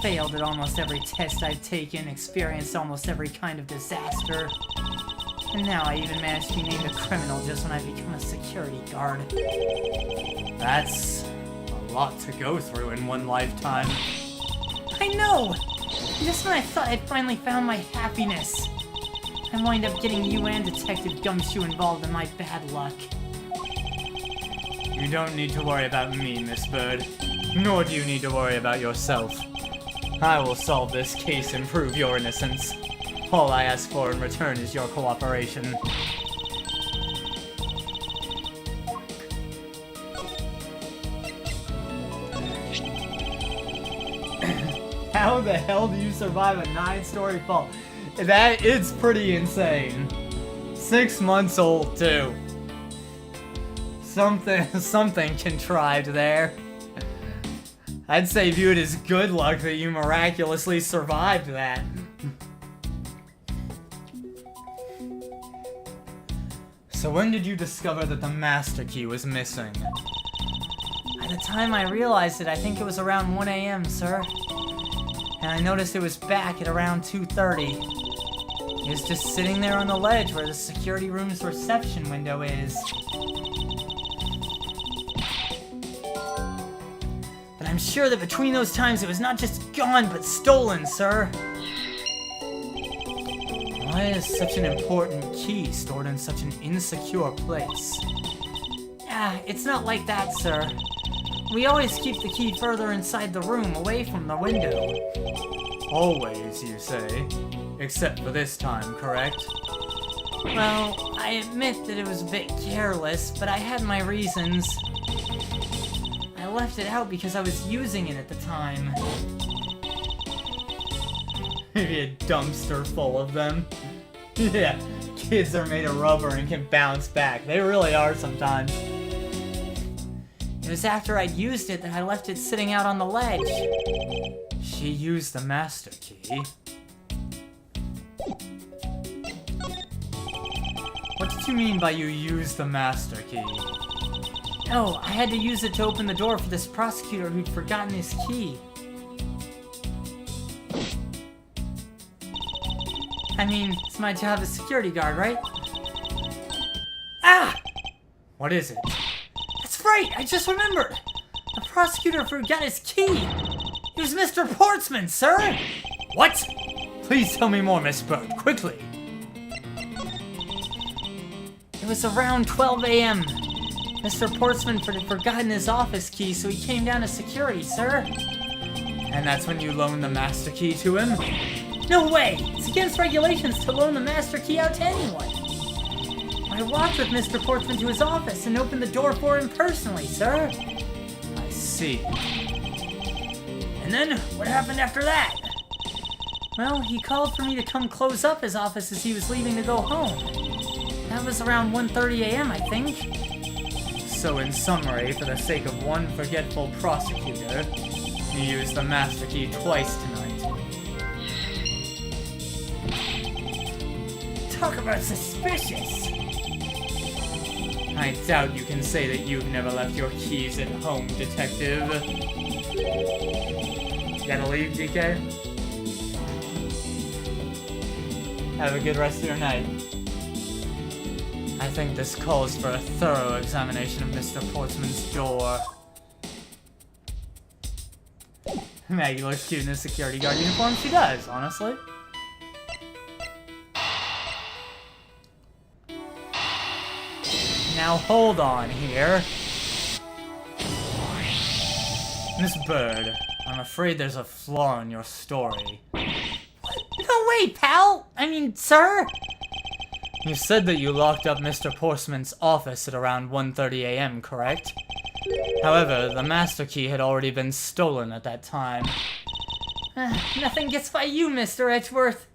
failed at almost every test I've taken, experienced almost every kind of disaster. And now I even managed to be named a criminal just when I become a security guard. That's a lot to go through in one lifetime. I know! Just when I thought I'd finally found my happiness, I wind up getting you and Detective Gumshoe involved in my bad luck. You don't need to worry about me, Miss Bird. Nor do you need to worry about yourself. I will solve this case and prove your innocence. All I ask for in return is your cooperation. How the hell do you survive a 9-story fall? It's pretty insane. 6 months old, too. Something contrived there. I'd say view it as good luck that you miraculously survived that. So when did you discover that the master key was missing? By the time I realized it, I think it was around 1 a.m., sir. And I noticed it was back at around 2:30. It was just sitting there on the ledge where the security room's reception window is. But I'm sure that between those times it was not just gone, but stolen, sir. Why is such an important key stored in such an insecure place? It's not like that, sir. We always keep the key further inside the room, away from the window. Always, you say? Except for this time, correct? Well, I admit that it was a bit careless, but I had my reasons. I left it out because I was using it at the time. Maybe a dumpster full of them. Yeah, kids are made of rubber and can bounce back. They really are sometimes. It was after I'd used it that I left it sitting out on the ledge. She used the master key. What did you mean by you used the master key? Oh, I had to use it to open the door for this prosecutor who'd forgotten his key. I mean, it's my job as security guard, right? Ah! What is it? That's right! I just remembered! The prosecutor forgot his key! It was Mr. Portsman, sir! What? Please tell me more, Miss Bird, quickly! It was around 12 a.m. Mr. Portsman had forgotten his office key, so he came down to security, sir. And that's when you loaned the master key to him? No way! It's against regulations to loan the master key out to anyone. I walked with Mr. Portsman to his office and opened the door for him personally, sir. I see. And then, what happened after that? Well, he called for me to come close up his office as he was leaving to go home. That was around 1:30 a.m., I think. So in summary, for the sake of one forgetful prosecutor, you used the master key twice tonight. Talk about suspicious! I doubt you can say that you've never left your keys at home, detective. You gotta leave, DK? Have a good rest of your night. I think this calls for a thorough examination of Mr. Portsman's door. Maggie looks cute in a security guard uniform. She does, honestly. Now hold on here. Miss Bird, I'm afraid there's a flaw in your story. No way, pal! I mean, sir? You said that you locked up Mr. Portsman's office at around 1:30 a.m., correct? However, the master key had already been stolen at that time. Nothing gets by you, Mr. Edgeworth.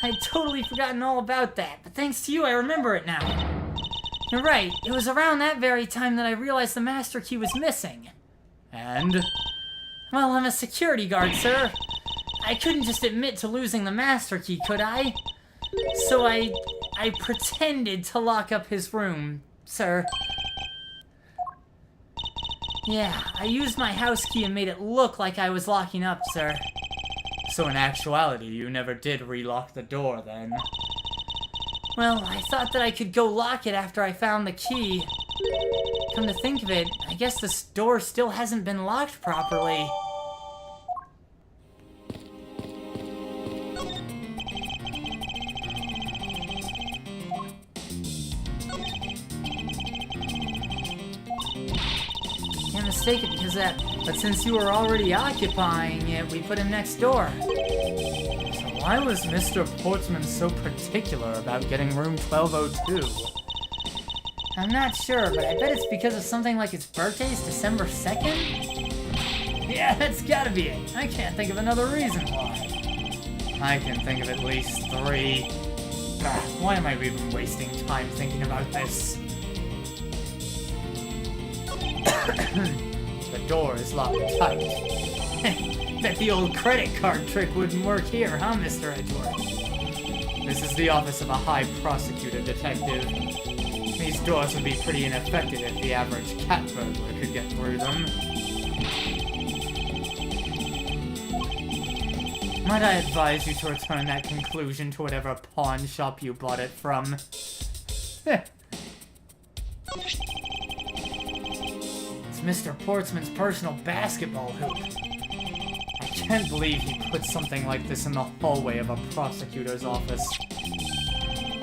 I'd totally forgotten all about that, but thanks to you, I remember it now. You're right, it was around that very time that I realized the master key was missing. And? Well, I'm a security guard, sir. I couldn't just admit to losing the master key, could I? So I pretended to lock up his room, sir. Yeah, I used my house key and made it look like I was locking up, sir. So in actuality, you never did relock the door, then? Well, I thought that I could go lock it after I found the key. Come to think of it, I guess this door still hasn't been locked properly. Can't mistake it because of that, but since you were already occupying it, we put him next door. Why was Mr. Portsman so particular about getting room 1202? I'm not sure, but I bet it's because of something like his birthday's December 2nd? Yeah, that's gotta be it. I can't think of another reason why. I can think of at least 3. Why am I even wasting time thinking about this? The door is locked tight. Bet the old credit card trick wouldn't work here, huh, Mr. Edgeworth? This is the office of a high prosecutor, detective. These doors would be pretty ineffective if the average cat burglar could get through them. Might I advise you to return that conclusion to whatever pawn shop you bought it from? It's Mr. Portsman's personal basketball hoop. I can't believe he put something like this in the hallway of a prosecutor's office.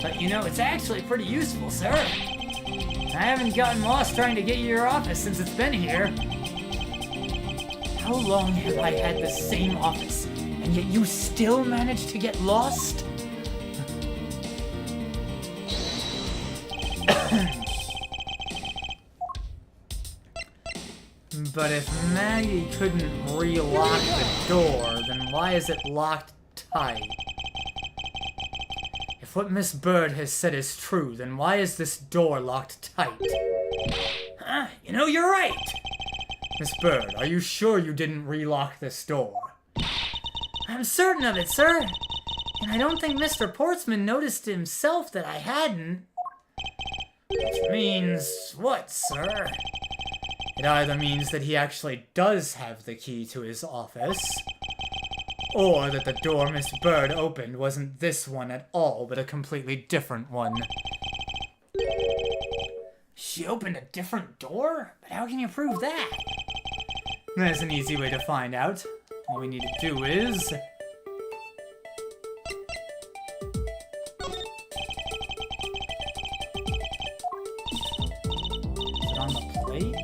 But you know, it's actually pretty useful, sir. I haven't gotten lost trying to get you your office since it's been here. How long have I had the same office, and yet you still managed to get lost? But if Maggie couldn't relock the door, then why is it locked tight? If what Miss Bird has said is true, then why is this door locked tight? You know, you're right. Miss Bird, are you sure you didn't relock this door? I'm certain of it, sir. And I don't think Mr. Portsman noticed himself that I hadn't. Which means what, sir? It either means that he actually does have the key to his office, or that the door Miss Bird opened wasn't this one at all, but a completely different one. She opened a different door? But how can you prove that? There's an easy way to find out. All we need to do is... Is it on the plate?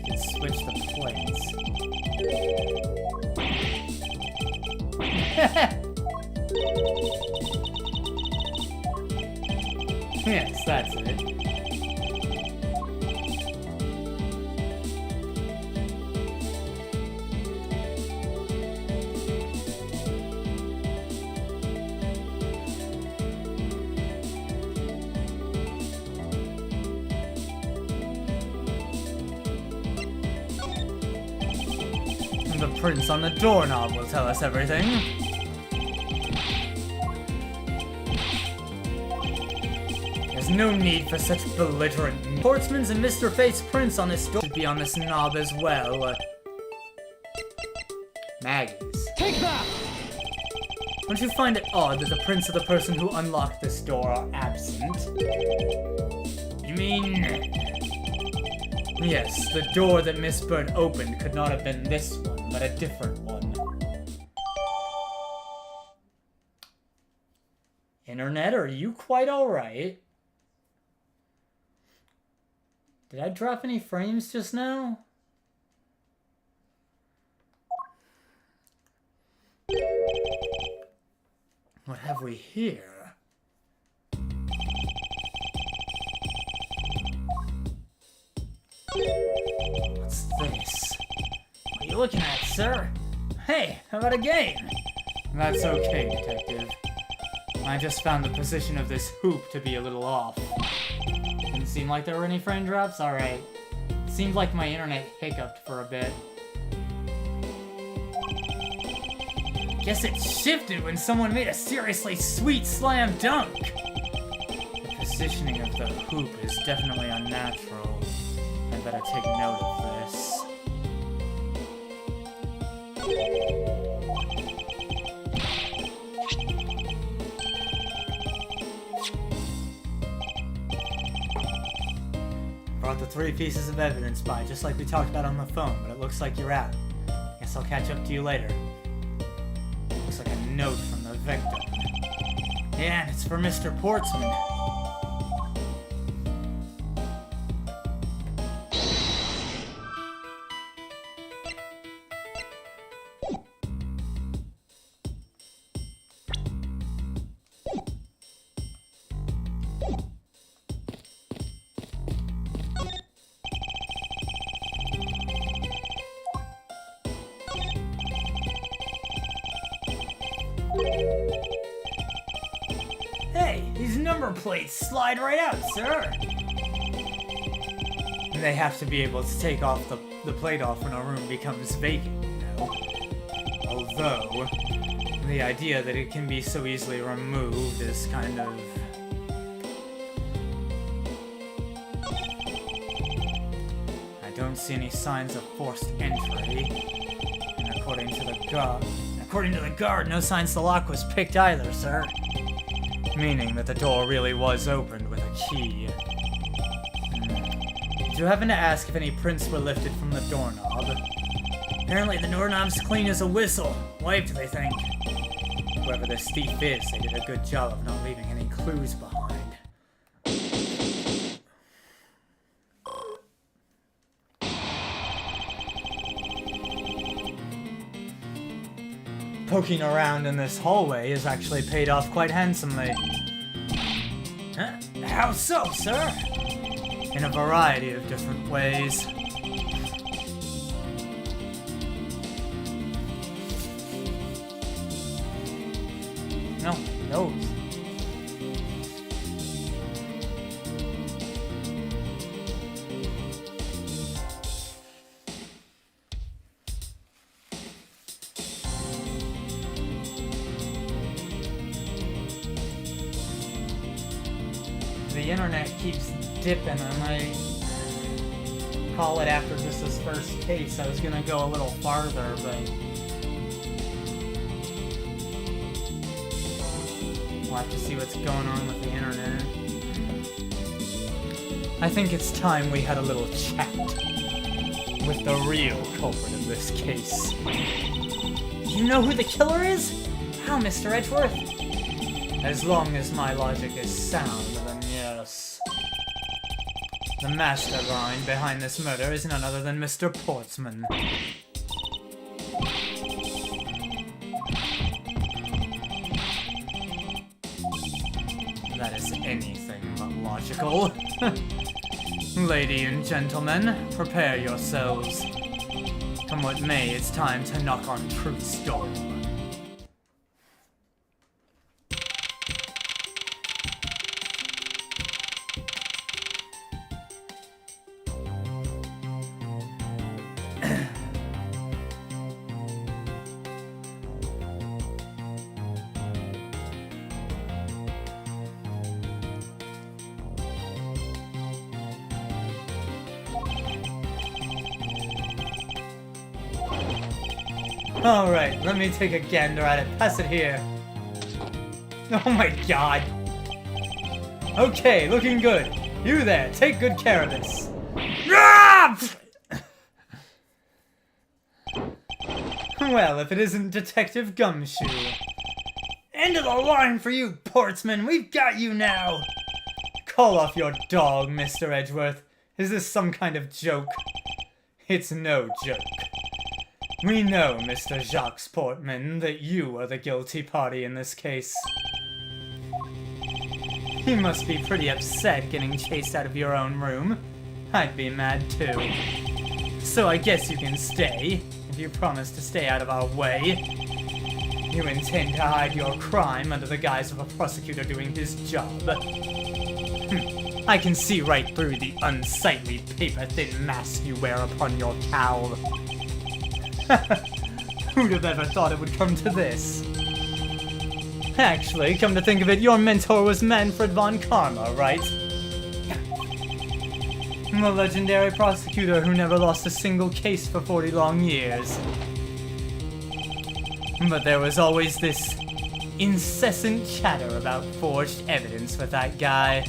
Let's switch the plates. Yes, that's it. The prints on the doorknob will tell us everything. There's no need for such belligerent. Portsman's and Mr. Fate's prints on this door should be on this knob as well. Maggie's. Take that! Don't you find it odd that the prints of the person who unlocked this door are absent? You mean... Yes, the door that Miss Bird opened could not have been this one, but a different one. Internet, are you quite alright? Did I drop any frames just now? What have we here? What's this? What are you looking at, sir? Hey, how about a game? That's okay, Detective. I just found the position of this hoop to be a little off. Didn't seem like there were any frame drops? Alright. Seemed like my internet hiccuped for a bit. Guess it shifted when someone made a seriously sweet slam dunk. The positioning of the hoop is definitely unnatural. I better take note of this. Brought the 3 pieces of evidence by, just like we talked about on the phone, but it looks like you're out. Guess I'll catch up to you later. Looks like a note from the victim. Yeah, and it's for Mr. Portsman. Hey, these number plates slide right out, sir. They have to be able to take off the plate off when a room becomes vacant, you know? Although, the idea that it can be so easily removed is kind of... I don't see any signs of forced entry. And according to the guard, no signs the lock was picked either, sir. Meaning that the door really was opened with a key. Did you happen to ask if any prints were lifted from the doorknob? Apparently the doorknob's clean as a whistle. Wiped, they think. Whoever this thief is, they did a good job of not leaving any clues behind. Poking around in this hallway has actually paid off quite handsomely. Huh? How so, sir? In a variety of different ways. No, no. The internet keeps dipping. I might call it after this is first case. I was gonna go a little farther, but we'll have to see what's going on with the internet. I think it's time we had a little chat with the real culprit of this case. You know who the killer is? How, Mr. Edgeworth? As long as my logic is sound, then yes. The mastermind behind this murder is none other than Mr. Portsman. anything but logical. Lady and gentlemen, prepare yourselves. Come what may, it's time to knock on truth's door. Alright, let me take a gander at it. Pass it here. Oh my god. Okay, looking good. You there, take good care of this. Well, if it isn't Detective Gumshoe. End of the line for you, Portsman. We've got you now. Call off your dog, Mr. Edgeworth. Is this some kind of joke? It's no joke. We know, Mr. Jacques Portman, that you are the guilty party in this case. You must be pretty upset getting chased out of your own room. I'd be mad too. So I guess you can stay, if you promise to stay out of our way. You intend to hide your crime under the guise of a prosecutor doing his job. I can see right through the unsightly paper-thin mask you wear upon your cowl. Who'd have ever thought it would come to this? Actually, come to think of it, your mentor was Manfred von Karma, right? The legendary prosecutor who never lost a single case for 40 long years. But there was always this incessant chatter about forged evidence with that guy.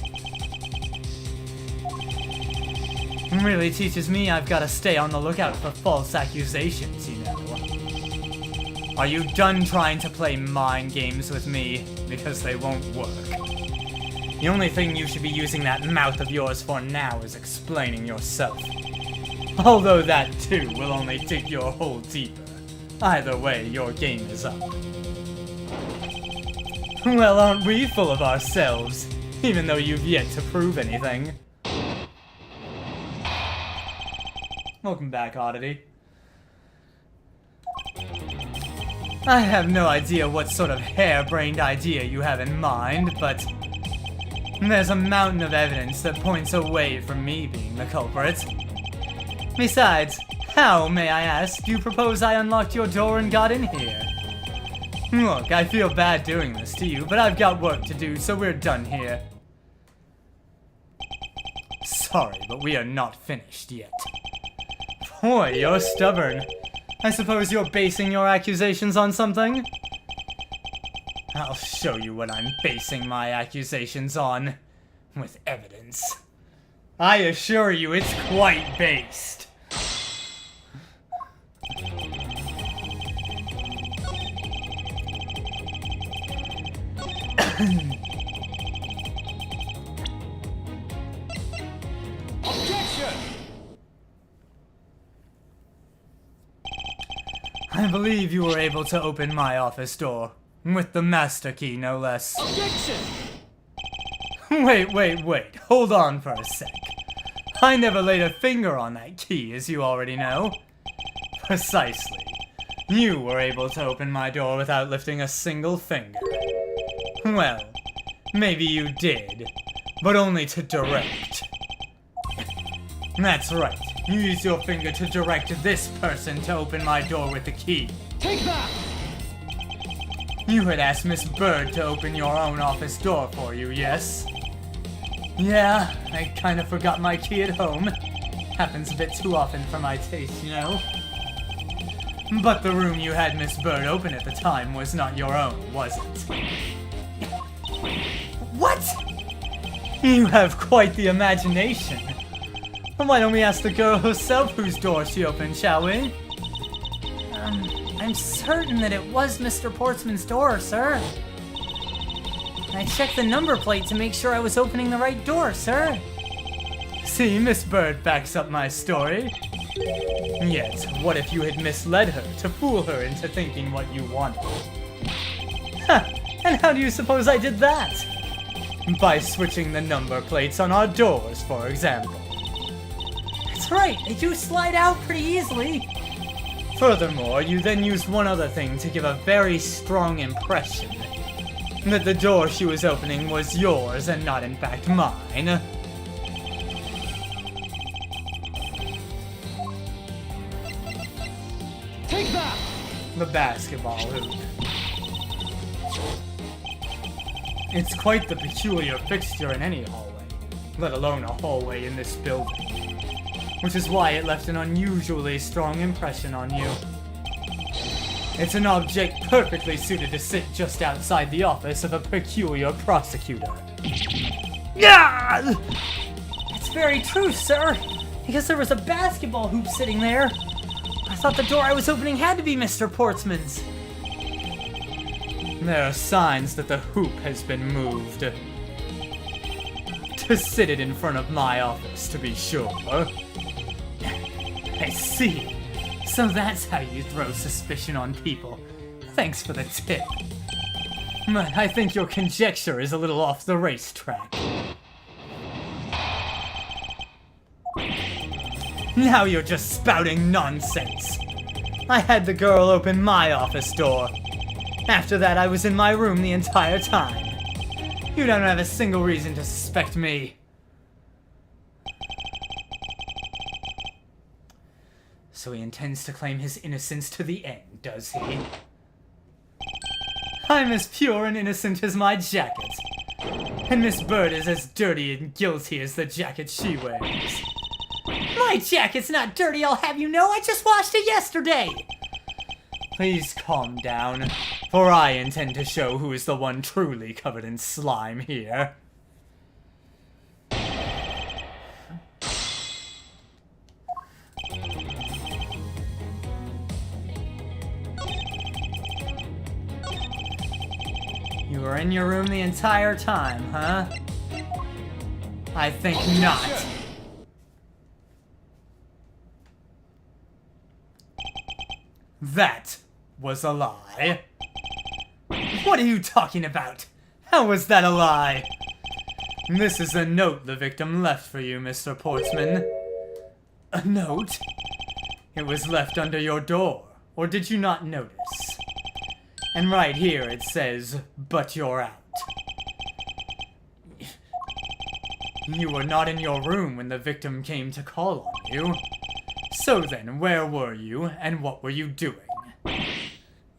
Really teaches me I've got to stay on the lookout for false accusations, you know. Are you done trying to play mind games with me? Because they won't work. The only thing you should be using that mouth of yours for now is explaining yourself. Although that too will only dig your hole deeper. Either way, your game is up. Well, aren't we full of ourselves? Even though you've yet to prove anything. Welcome back, Oddity. I have no idea what sort of harebrained idea you have in mind, but there's a mountain of evidence that points away from me being the culprit. Besides, how, may I ask, do you propose I unlocked your door and got in here? Look, I feel bad doing this to you, but I've got work to do, so we're done here. Sorry, but we are not finished yet. Boy, you're stubborn. I suppose you're basing your accusations on something? I'll show you what I'm basing my accusations on. With evidence. I assure you it's quite based. I believe you were able to open my office door. With the master key, no less. Objection! Wait. Hold on for a sec. I never laid a finger on that key, as you already know. Precisely. You were able to open my door without lifting a single finger. Well, maybe you did, but only to direct. That's right. You used your finger to direct this person to open my door with the key. Take that! You had asked Miss Bird to open your own office door for you, yes? Yeah, I kind of forgot my key at home. Happens a bit too often for my taste, you know? But the room you had Miss Bird open at the time was not your own, was it? What? You have quite the imagination. Why don't we ask the girl herself whose door she opened, shall we? I'm certain that it was Mr. Portsman's door, sir. I checked the number plate to make sure I was opening the right door, sir. See, Miss Bird backs up my story. Yet, what if you had misled her to fool her into thinking what you wanted? Ha! And how do you suppose I did that? By switching the number plates on our doors, for example. That's right, they do slide out pretty easily. Furthermore, you then used one other thing to give a very strong impression. That the door she was opening was yours and not in fact mine. Take that! The basketball hoop. It's quite the peculiar fixture in any hallway, let alone a hallway in this building. Which is why it left an unusually strong impression on you. It's an object perfectly suited to sit just outside the office of a peculiar prosecutor. Yeah! It's very true, sir. Because there was a basketball hoop sitting there. I thought the door I was opening had to be Mr. Portsman's. There are signs that the hoop has been moved. To sit it in front of my office, to be sure. I see. So that's how you throw suspicion on people. Thanks for the tip. But I think your conjecture is a little off the racetrack. Now you're just spouting nonsense. I had the girl open my office door. After that, I was in my room the entire time. You don't have a single reason to suspect me. So he intends to claim his innocence to the end, does he? I'm as pure and innocent as my jacket. And Miss Bird is as dirty and guilty as the jacket she wears. My jacket's not dirty, I'll have you know. I just washed it yesterday. Please calm down, for I intend to show who is the one truly covered in slime here. You were in your room the entire time, huh? I think not. That was a lie. What are you talking about? How was that a lie? This is a note the victim left for you, Mr. Portsman. A note? It was left under your door, or did you not notice? And right here it says, "But you're out." You were not in your room when the victim came to call on you. So then, where were you, and what were you doing?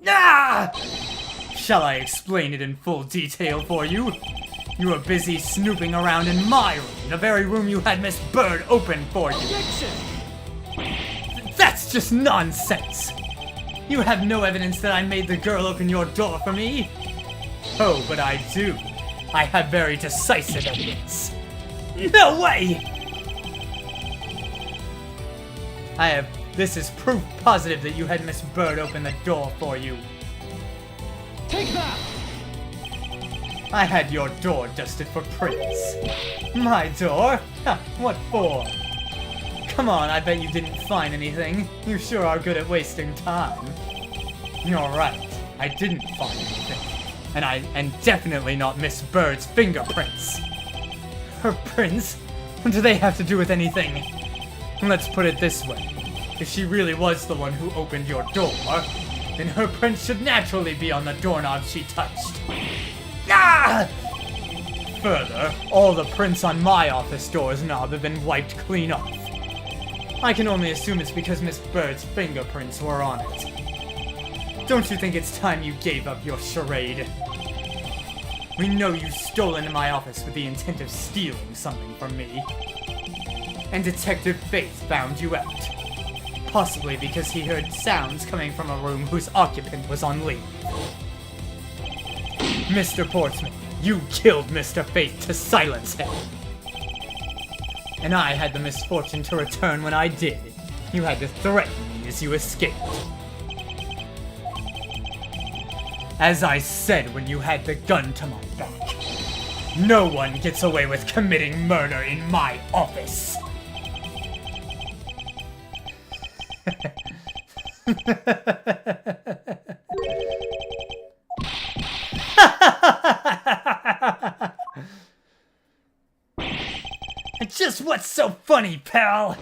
Ah! Shall I explain it in full detail for you? You were busy snooping around in my room, the very room you had Miss Bird open for you. Objection! That's just nonsense! You have no evidence that I made the girl open your door for me. Oh, but I do. I have very decisive evidence. No way! This is proof positive that you had Miss Bird open the door for you. Take that! I had your door dusted for prints. My door? Ha, what for? Come on, I bet you didn't find anything. You sure are good at wasting time. You're right, I didn't find anything. And definitely not Miss Bird's fingerprints. Her prints? What do they have to do with anything? Let's put it this way. If she really was the one who opened your door, then her prints should naturally be on the doorknob she touched. Ah! Further, all the prints on my office door's knob have been wiped clean off. I can only assume it's because Miss Bird's fingerprints were on it. Don't you think it's time you gave up your charade? We know you stole into my office with the intent of stealing something from me. And Detective Faith found you out. Possibly because he heard sounds coming from a room whose occupant was on leave. Mr. Portsman, you killed Mr. Faith to silence him. And I had the misfortune to return when I did. You had to threaten me as you escaped. As I said when you had the gun to my back, no one gets away with committing murder in my office. What's so funny, pal?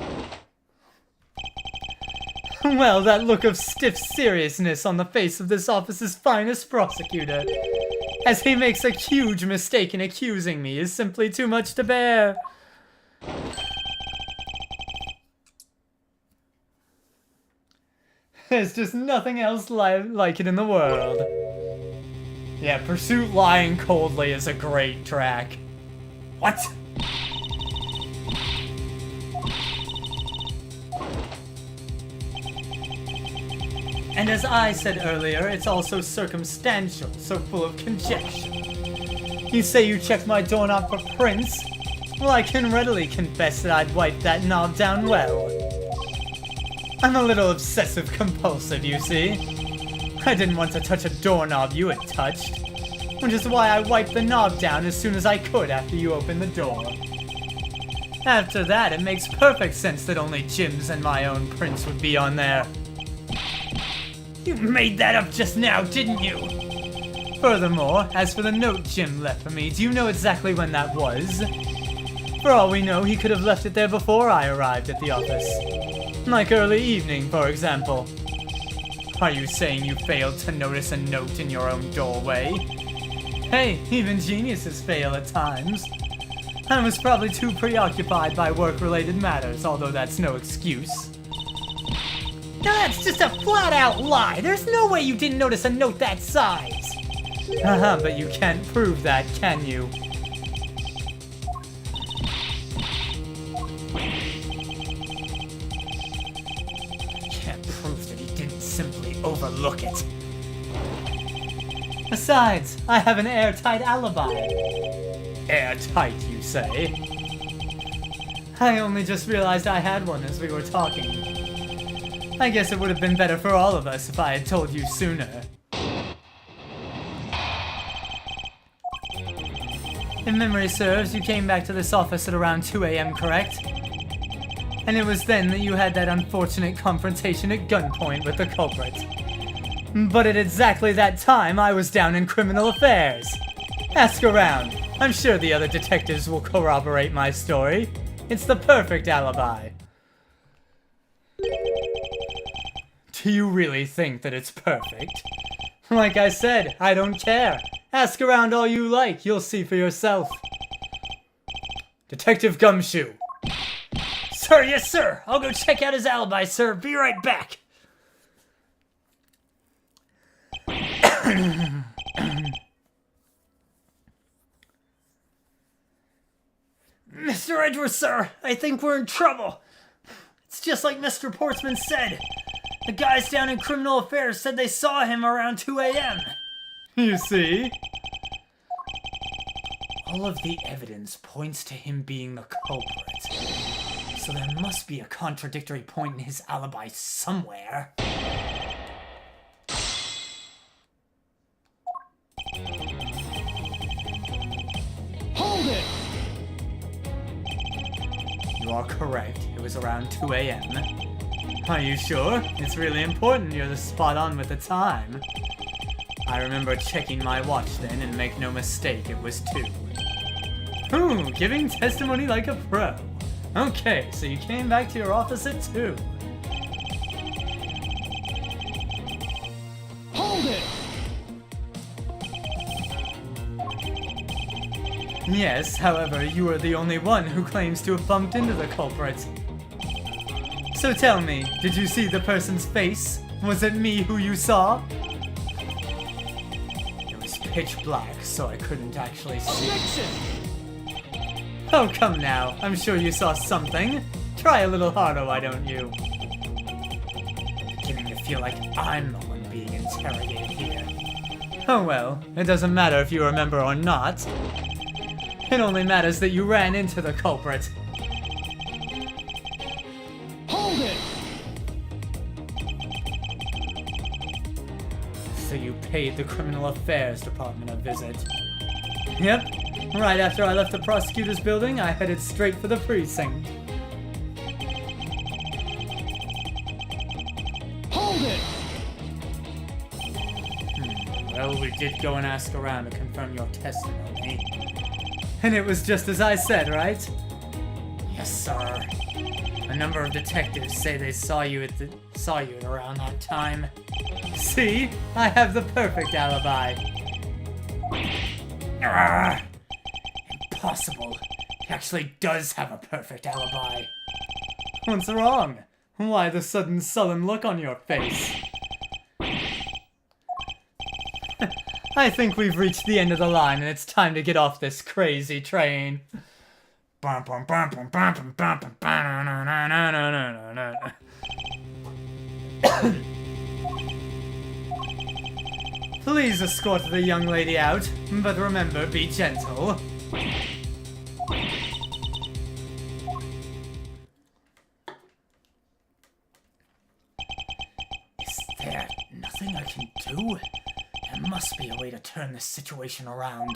Well, that look of stiff seriousness on the face of this office's finest prosecutor, as he makes a huge mistake in accusing me, is simply too much to bear. There's just nothing else like it in the world. Yeah, Pursuit Lying Coldly is a great track. What? And as I said earlier, it's also circumstantial, so full of conjecture. You say you checked my doorknob for prints? Well, I can readily confess that I'd wiped that knob down well. I'm a little obsessive-compulsive, you see. I didn't want to touch a doorknob you had touched, which is why I wiped the knob down as soon as I could after you opened the door. After that, it makes perfect sense that only Jim's and my own prints would be on there. You made that up just now, didn't you? Furthermore, as for the note Jim left for me, do you know exactly when that was? For all we know, he could have left it there before I arrived at the office. Like early evening, for example. Are you saying you failed to notice a note in your own doorway? Hey, even geniuses fail at times. I was probably too preoccupied by work-related matters, although that's no excuse. Now that's just a flat-out lie. There's no way you didn't notice a note that size. Haha, but you can't prove that, can you? Can't prove that he didn't simply overlook it. Besides, I have an airtight alibi. Airtight, you say? I only just realized I had one as we were talking. I guess it would have been better for all of us if I had told you sooner. If memory serves, you came back to this office at around 2 a.m., correct? And it was then that you had that unfortunate confrontation at gunpoint with the culprit. But at exactly that time, I was down in criminal affairs. Ask around. I'm sure the other detectives will corroborate my story. It's the perfect alibi. Do you really think that it's perfect? Like I said, I don't care. Ask around all you like, you'll see for yourself. Detective Gumshoe. Sir, yes sir. I'll go check out his alibi, sir. Be right back. Mr. Edgeworth, sir, I think we're in trouble. It's just like Mr. Portsman said. The guys down in criminal affairs said they saw him around 2 a.m. You see? All of the evidence points to him being the culprit. So there must be a contradictory point in his alibi somewhere. Hold it! You are correct. It was around 2 a.m. Are you sure? It's really important you're spot on with the time. I remember checking my watch then, and make no mistake, it was 2. Ooh, giving testimony like a pro. Okay, so you came back to your office at 2. Hold it! Yes, however, you are the only one who claims to have bumped into the culprit. So tell me, did you see the person's face? Was it me who you saw? It was pitch black, so I couldn't actually see. Objection! Oh, come now. I'm sure you saw something. Try a little harder, why don't you? Beginning to feel like I'm the one being interrogated here. Oh well, it doesn't matter if you remember or not. It only matters that you ran into the culprit. Hold it! So you paid the Criminal Affairs Department a visit. Yep. Right after I left the prosecutor's building, I headed straight for the precinct. Hold it! Well, we did go and ask around to confirm your testimony. And it was just as I said, right? Yeah, Yes, sir. A number of detectives say they saw you at around that time. See? I have the perfect alibi. Impossible. He actually does have a perfect alibi. What's wrong? Why the sudden sullen look on your face? I think we've reached the end of the line and it's time to get off this crazy train. Please escort the young lady out, but remember, be gentle. Is there nothing I can do? There must be a way to turn this situation around.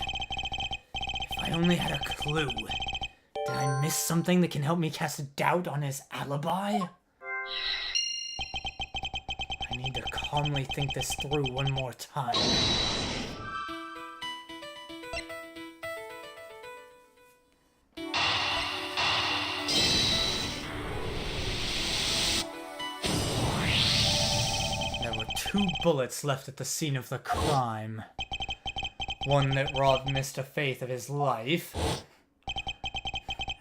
If I only had a clue. Did I miss something that can help me cast doubt on his alibi? I need to calmly think this through one more time. There were 2 bullets left at the scene of the crime. One that robbed Mr. Faith of his life,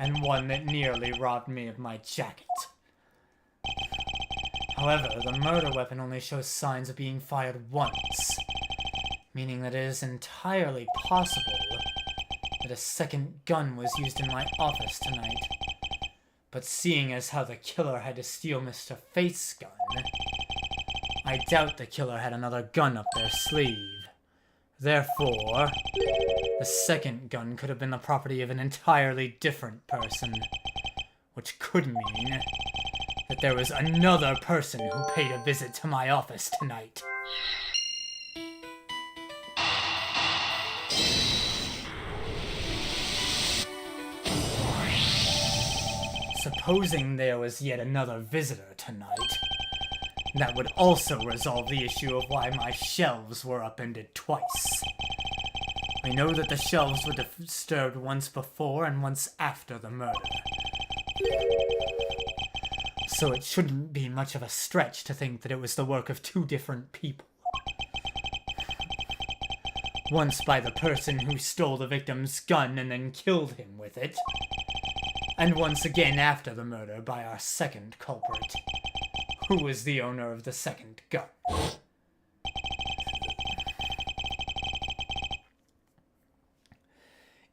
and one that nearly robbed me of my jacket. However, the murder weapon only shows signs of being fired once, meaning that it is entirely possible that a second gun was used in my office tonight. But seeing as how the killer had to steal Mr. Faith's gun, I doubt the killer had another gun up their sleeve. Therefore, the second gun could have been the property of an entirely different person, which could mean that there was another person who paid a visit to my office tonight. Supposing there was yet another visitor tonight, that would also resolve the issue of why my shelves were upended twice. I know that the shelves were disturbed once before and once after the murder, so it shouldn't be much of a stretch to think that it was the work of 2 different people. Once by the person who stole the victim's gun and then killed him with it, and once again after the murder by our second culprit, who was the owner of the second gun.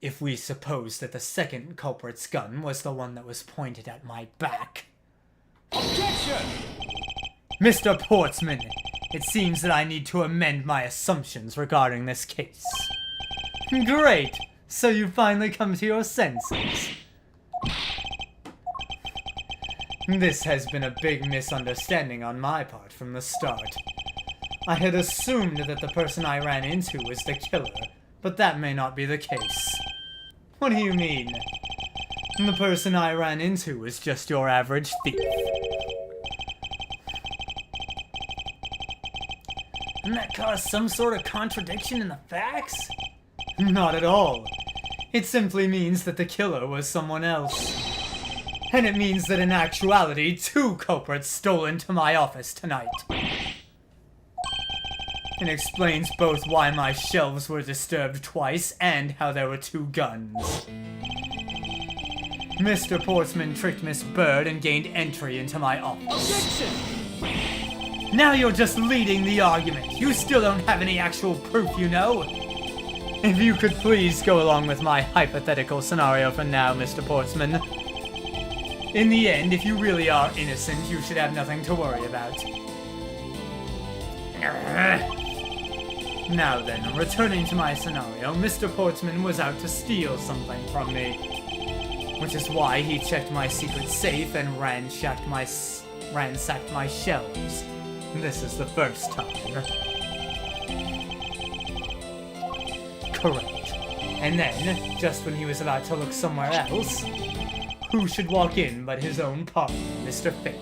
If we suppose that the second culprit's gun was the one that was pointed at my back... Objection! Mr. Portsman, it seems that I need to amend my assumptions regarding this case. Great! So you finally come to your senses. This has been a big misunderstanding on my part from the start. I had assumed that the person I ran into was the killer, but that may not be the case. What do you mean? The person I ran into was just your average thief. Doesn't that cause some sort of contradiction in the facts? Not at all. It simply means that the killer was someone else. And it means that in actuality, 2 culprits stole into my office tonight. It explains both why my shelves were disturbed twice and how there were 2 guns. Mr. Portsman tricked Miss Bird and gained entry into my office. Objection! Now you're just leading the argument. You still don't have any actual proof, you know. If you could please go along with my hypothetical scenario for now, Mr. Portsman. In the end, if you really are innocent, you should have nothing to worry about. Now then, returning to my scenario, Mr. Portsman was out to steal something from me. Which is why he checked my secret safe and ransacked my shelves. This is the first time. Correct. And then, just when he was about to look somewhere else, who should walk in but his own partner, Mr. Faith?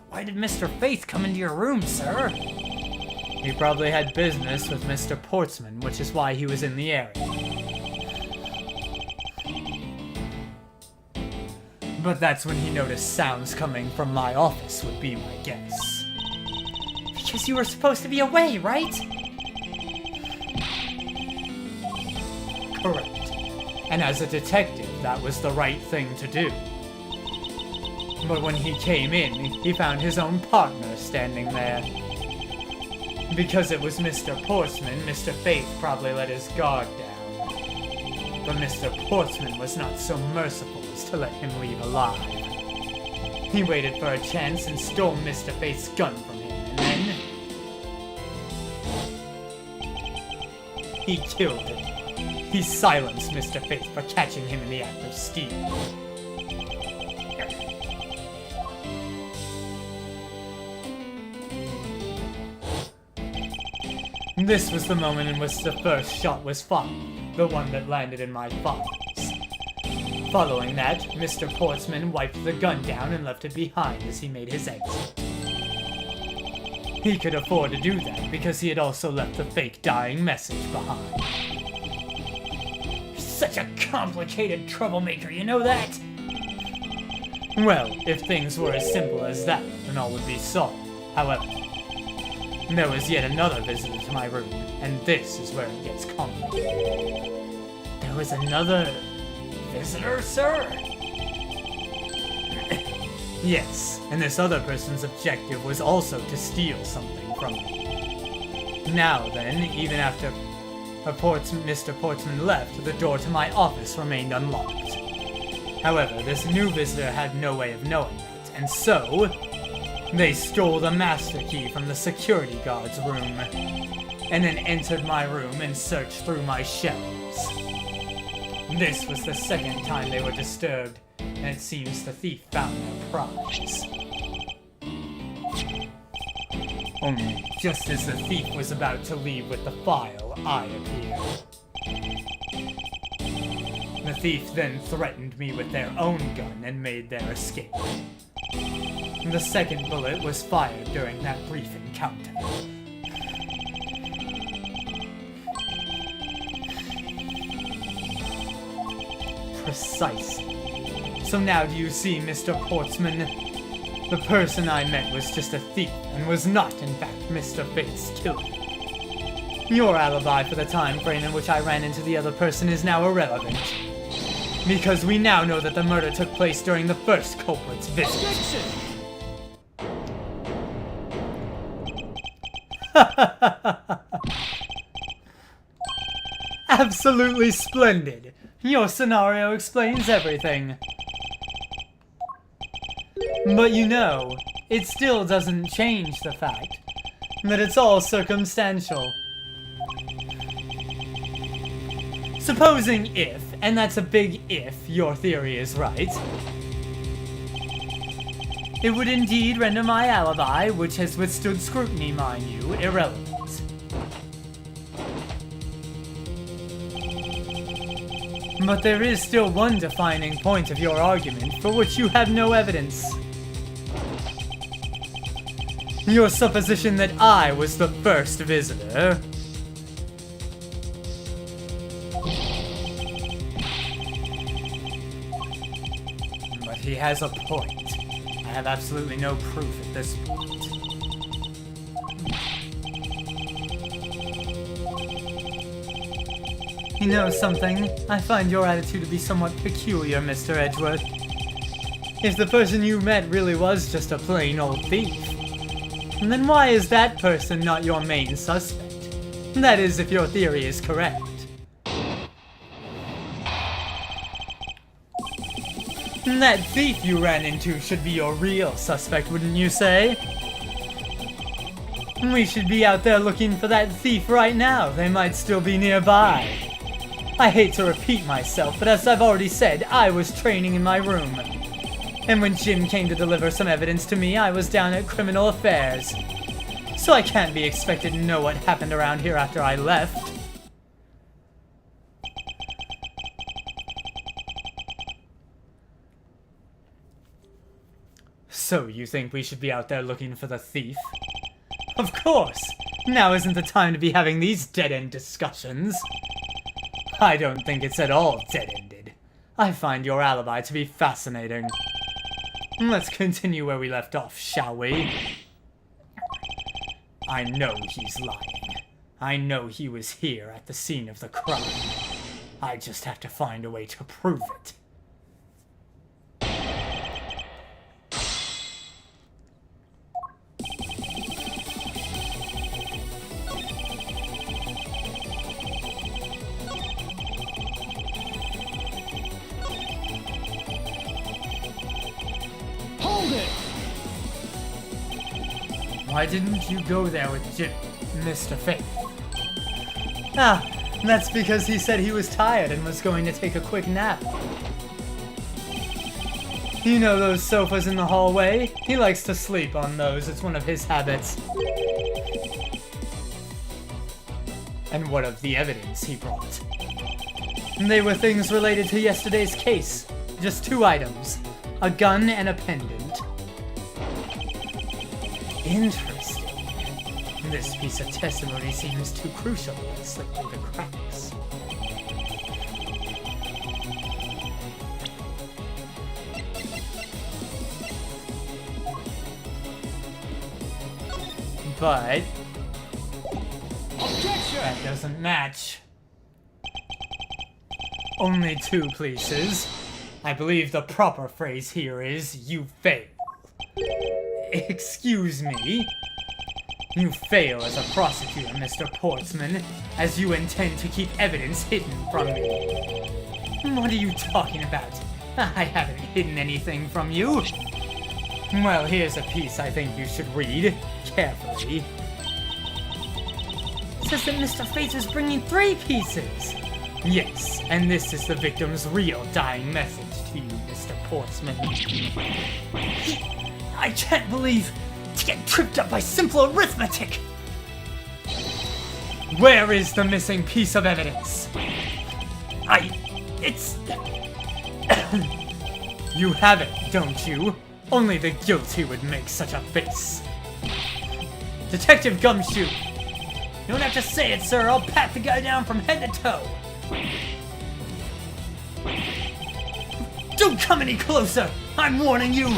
Why did Mr. Faith come into your room, sir? He probably had business with Mr. Portsman, which is why he was in the area. But that's when he noticed sounds coming from my office, would be my guess. Because you were supposed to be away, right? Correct. And as a detective, that was the right thing to do. But when he came in, he found his own partner standing there. Because it was Mr. Portsman, Mr. Faith probably let his guard down. But Mr. Portsman was not so merciful as to let him leave alive. He waited for a chance and stole Mr. Faith's gun from him, and then he killed him. He silenced Mr. Faith for catching him in the act of stealing. This was the moment in which the first shot was fired, the one that landed in my files. Following that, Mr. Portsman wiped the gun down and left it behind as he made his exit. He could afford to do that because he had also left the fake dying message behind. Such a complicated troublemaker, you know that? Well, if things were as simple as that, then all would be solved. However, there was yet another visitor to my room, and this is where it gets complicated. There was another visitor, sir? Yes, and this other person's objective was also to steal something from me. Now then, even after Mr. Portsman left, the door to my office remained unlocked. However, this new visitor had no way of knowing that, and so they stole the master key from the security guard's room, and then entered my room and searched through my shelves. This was the second time they were disturbed, and it seems the thief found their prize. Only, just as the thief was about to leave with the file, I appeared. The thief then threatened me with their own gun and made their escape. The second bullet was fired during that brief encounter. Precisely. So now do you see, Mr. Portsman? The person I met was just a thief and was not, in fact, Mr. Faith's killer. Your alibi for the time frame in which I ran into the other person is now irrelevant. Because we now know that the murder took place during the first culprit's visit. Absolutely splendid. Your scenario explains everything. But you know, it still doesn't change the fact that it's all circumstantial. Supposing if, and that's a big if, your theory is right, it would indeed render my alibi, which has withstood scrutiny, mind you, irrelevant. But there is still one defining point of your argument for which you have no evidence. Your supposition that I was the first visitor. But he has a point. I have absolutely no proof at this point. You know something? I find your attitude to be somewhat peculiar, Mr. Edgeworth. If the person you met really was just a plain old thief, then why is that person not your main suspect? That is, if your theory is correct. That thief you ran into should be your real suspect, wouldn't you say? We should be out there looking for that thief right now. They might still be nearby. I hate to repeat myself, but as I've already said, I was training in my room. And when Jim came to deliver some evidence to me, I was down at Criminal Affairs. So I can't be expected to know what happened around here after I left. So you think we should be out there looking for the thief? Of course! Now isn't the time to be having these dead-end discussions. I don't think it's at all dead-ended. I find your alibi to be fascinating. Let's continue where we left off, shall we? I know he's lying. I know he was here at the scene of the crime. I just have to find a way to prove it. Hold it! Why didn't you go there with Mr. Faith? Ah, that's because he said he was tired and was going to take a quick nap. You know those sofas in the hallway? He likes to sleep on those. It's one of his habits. And what of the evidence he brought? They were things related to yesterday's case. Just 2 items. A gun and a pendant. Interesting. This piece of testimony seems too crucial to slip through the cracks. But Objection! that doesn't match. Only 2 pieces. I believe the proper phrase here is, you fail. Excuse me? You fail as a prosecutor, Mr. Portsman, as you intend to keep evidence hidden from me. What are you talking about? I haven't hidden anything from you. Well, here's a piece I think you should read carefully. It says that Mr. Faith is bringing 3 pieces. Yes, and this is the victim's real dying message to you, Mr. Portsman. I can't believe to get tripped up by simple arithmetic. Where is the missing piece of evidence? It's... You have it, don't you? Only the guilty would make such a face. Detective Gumshoe! You don't have to say it, sir. I'll pat the guy down from head to toe. Don't come any closer! I'm warning you!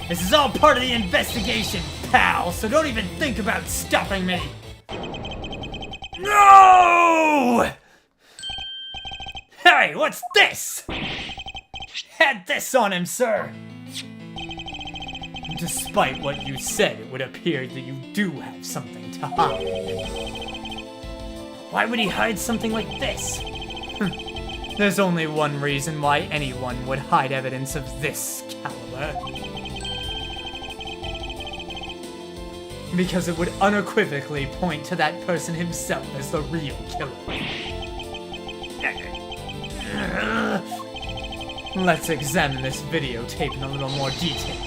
This is all part of the investigation, pal, so don't even think about stopping me! No! Hey, what's this? Had this on him, sir! Despite what you said, it would appear that you do have something to hide. Why would he hide something like this? There's only one reason why anyone would hide evidence of this caliber. Because it would unequivocally point to that person himself as the real killer. Let's examine this videotape in a little more detail.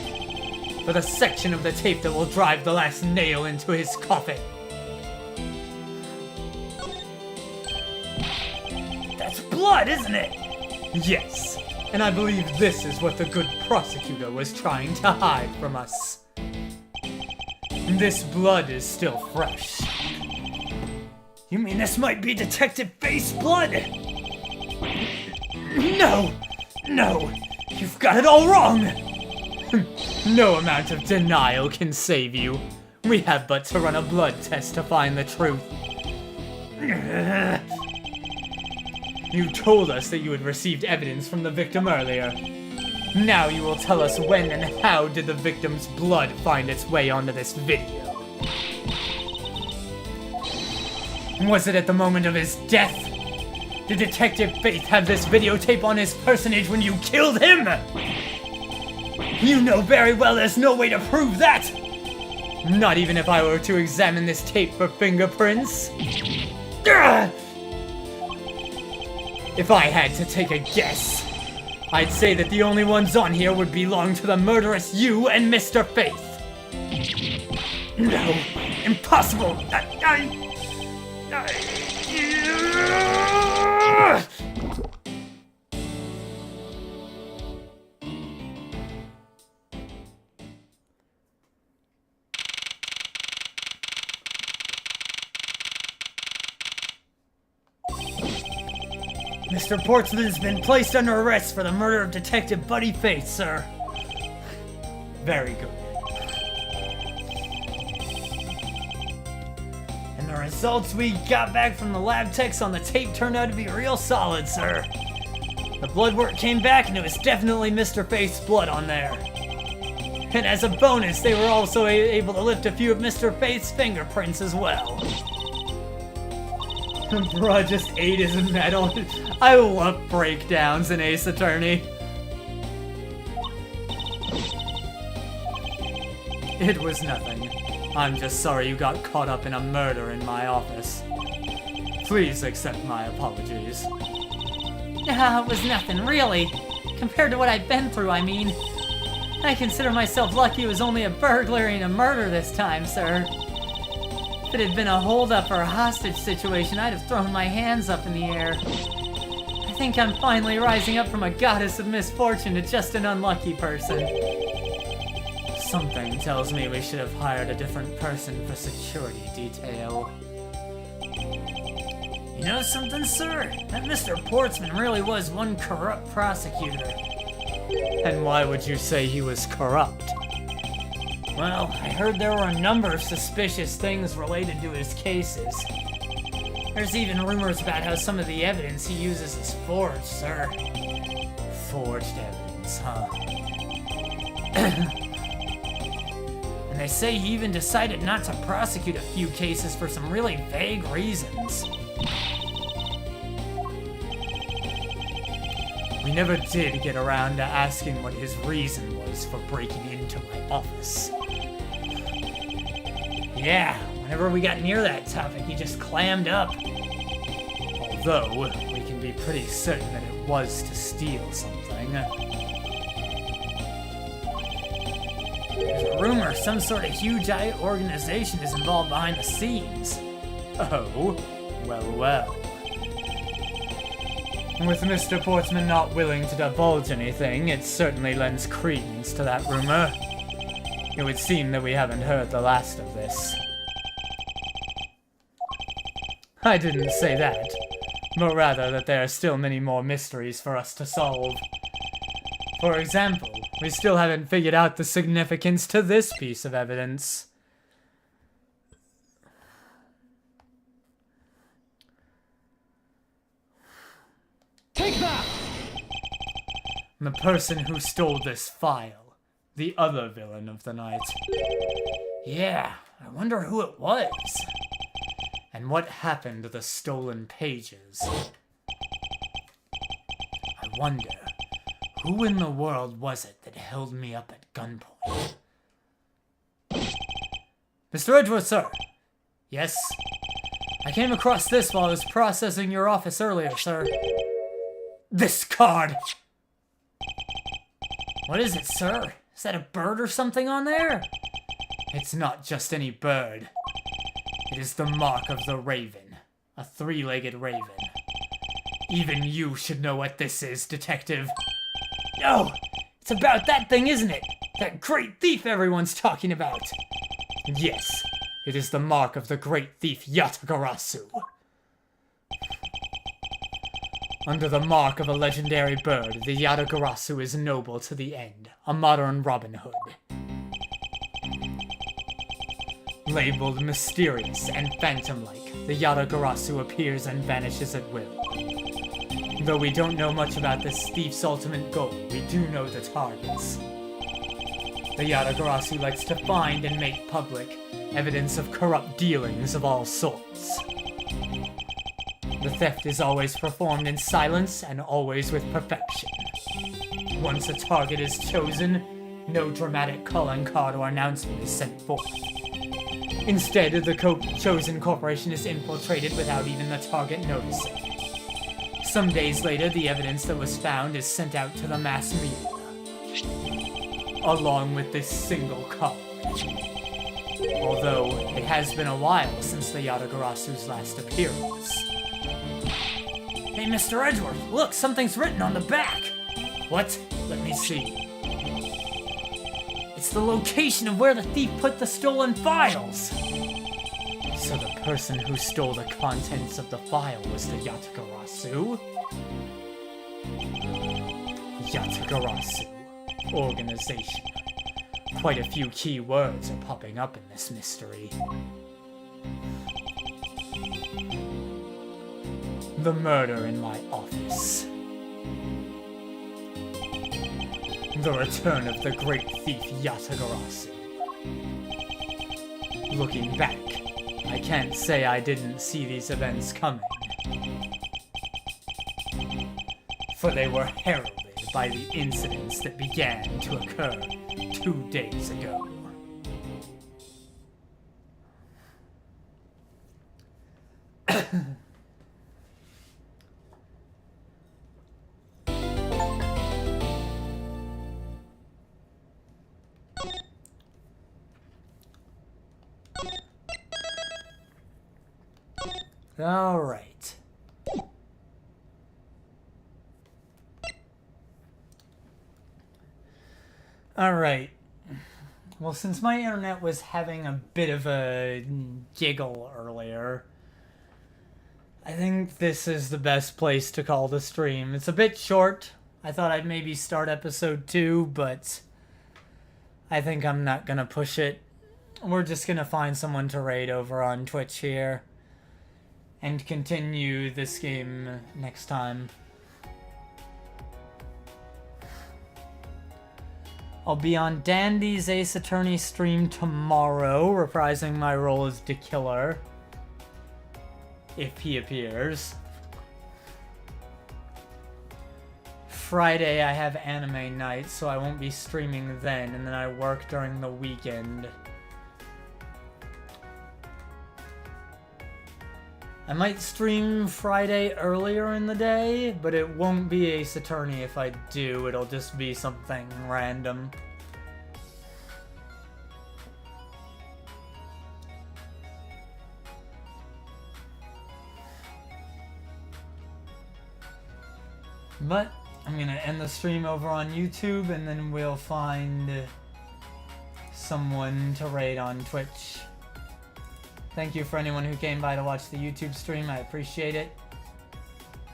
For the section of the tape that will drive the last nail into his coffin. That's blood, isn't it? Yes, and I believe this is what the good prosecutor was trying to hide from us. This blood is still fresh. You mean this might be Detective Faith's blood? No, you've got it all wrong. No amount of denial can save you. We have but to run a blood test to find the truth. You told us that you had received evidence from the victim earlier. Now you will tell us when and how did the victim's blood find its way onto this video. Was it at the moment of his death? Did Detective Faith have this videotape on his personage when you killed him? You know very well there's no way to prove that! Not even if I were to examine this tape for fingerprints? If I had to take a guess, I'd say that the only ones on here would belong to the murderous you and Mr. Faith. No, impossible! Mr. Portsman has been placed under arrest for the murder of Detective Buddy Faith, sir. Very good. And the results we got back from the lab techs on the tape turned out to be real solid, sir. The blood work came back and it was definitely Mr. Faith's blood on there. And as a bonus, they were also able to lift a few of Mr. Faith's fingerprints as well. Bruh just ate his medal. I love breakdowns in Ace Attorney. It was nothing. I'm just sorry you got caught up in a murder in my office. Please accept my apologies. It was nothing, really. Compared to what I've been through, I mean. I consider myself lucky it was only a burglary and a murder this time, sir. If it had been a hold-up or a hostage situation, I'd have thrown my hands up in the air. I think I'm finally rising up from a goddess of misfortune to just an unlucky person. Something tells me we should have hired a different person for security detail. You know something, sir? That Mr. Portsman really was one corrupt prosecutor. And why would you say he was corrupt? Well, I heard there were a number of suspicious things related to his cases. There's even rumors about how some of the evidence he uses is forged, sir. Forged evidence, huh? And they say he even decided not to prosecute a few cases for some really vague reasons. We never did get around to asking what his reason was for breaking into my office. Yeah, whenever we got near that topic, he just clammed up. Although, we can be pretty certain that it was to steal something. There's a rumor some sort of huge organization is involved behind the scenes. Oh, well. With Mr. Portsman not willing to divulge anything, it certainly lends credence to that rumor. It would seem that we haven't heard the last of this. I didn't say that, but rather that there are still many more mysteries for us to solve. For example, we still haven't figured out the significance to this piece of evidence. Take that! The person who stole this file. The other villain of the night. Yeah, I wonder who it was. And what happened to the stolen pages? I wonder, who in the world was it that held me up at gunpoint? Mr. Edgeworth, sir. Yes? I came across this while I was processing your office earlier, sir. This card! What is it, sir? Is that a bird or something on there? It's not just any bird. It is the mark of the raven. A three-legged raven. Even you should know what this is, detective. No! It's about that thing, isn't it? That great thief everyone's talking about. Yes, it is the mark of the great thief Yatagarasu. Under the mark of a legendary bird, the Yatagarasu is noble to the end, a modern Robin Hood. Labeled mysterious and phantom-like, the Yatagarasu appears and vanishes at will. Though we don't know much about this thief's ultimate goal, we do know the targets. The Yatagarasu likes to find and make public evidence of corrupt dealings of all sorts. The theft is always performed in silence and always with perfection. Once a target is chosen, no dramatic calling card or announcement is sent forth. Instead, the chosen corporation is infiltrated without even the target noticing. Some days later, the evidence that was found is sent out to the mass media, along with this single card. Although, it has been a while since the Yatagarasu's last appearance. Hey, Mr. Edgeworth, look, something's written on the back. What? Let me see. It's the location of where the thief put the stolen files. So the person who stole the contents of the file was the Yatagarasu? Yatagarasu Organization. Quite a few key words are popping up in this mystery. The murder in my office. The return of the great thief Yatagarasu. Looking back, I can't say I didn't see these events coming. For they were heralded by the incidents that began to occur 2 days ago. All right. All right. Well, since my internet was having a bit of a giggle earlier, I think this is the best place to call the stream. It's a bit short. I thought I'd maybe start episode 2, but I think I'm not gonna push it. We're just gonna find someone to raid over on Twitch here and continue this game next time. I'll be on Dandy's Ace Attorney stream tomorrow, reprising my role as the killer, if he appears. Friday I have anime night, so I won't be streaming then, and then I work during the weekend. I might stream Friday earlier in the day, but it won't be Ace Attorney if I do. It'll just be something random. But I'm gonna end the stream over on YouTube, and then we'll find someone to raid on Twitch. Thank you for anyone who came by to watch the YouTube stream. I appreciate it.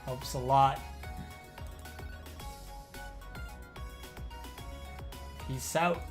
Helps a lot. Peace out.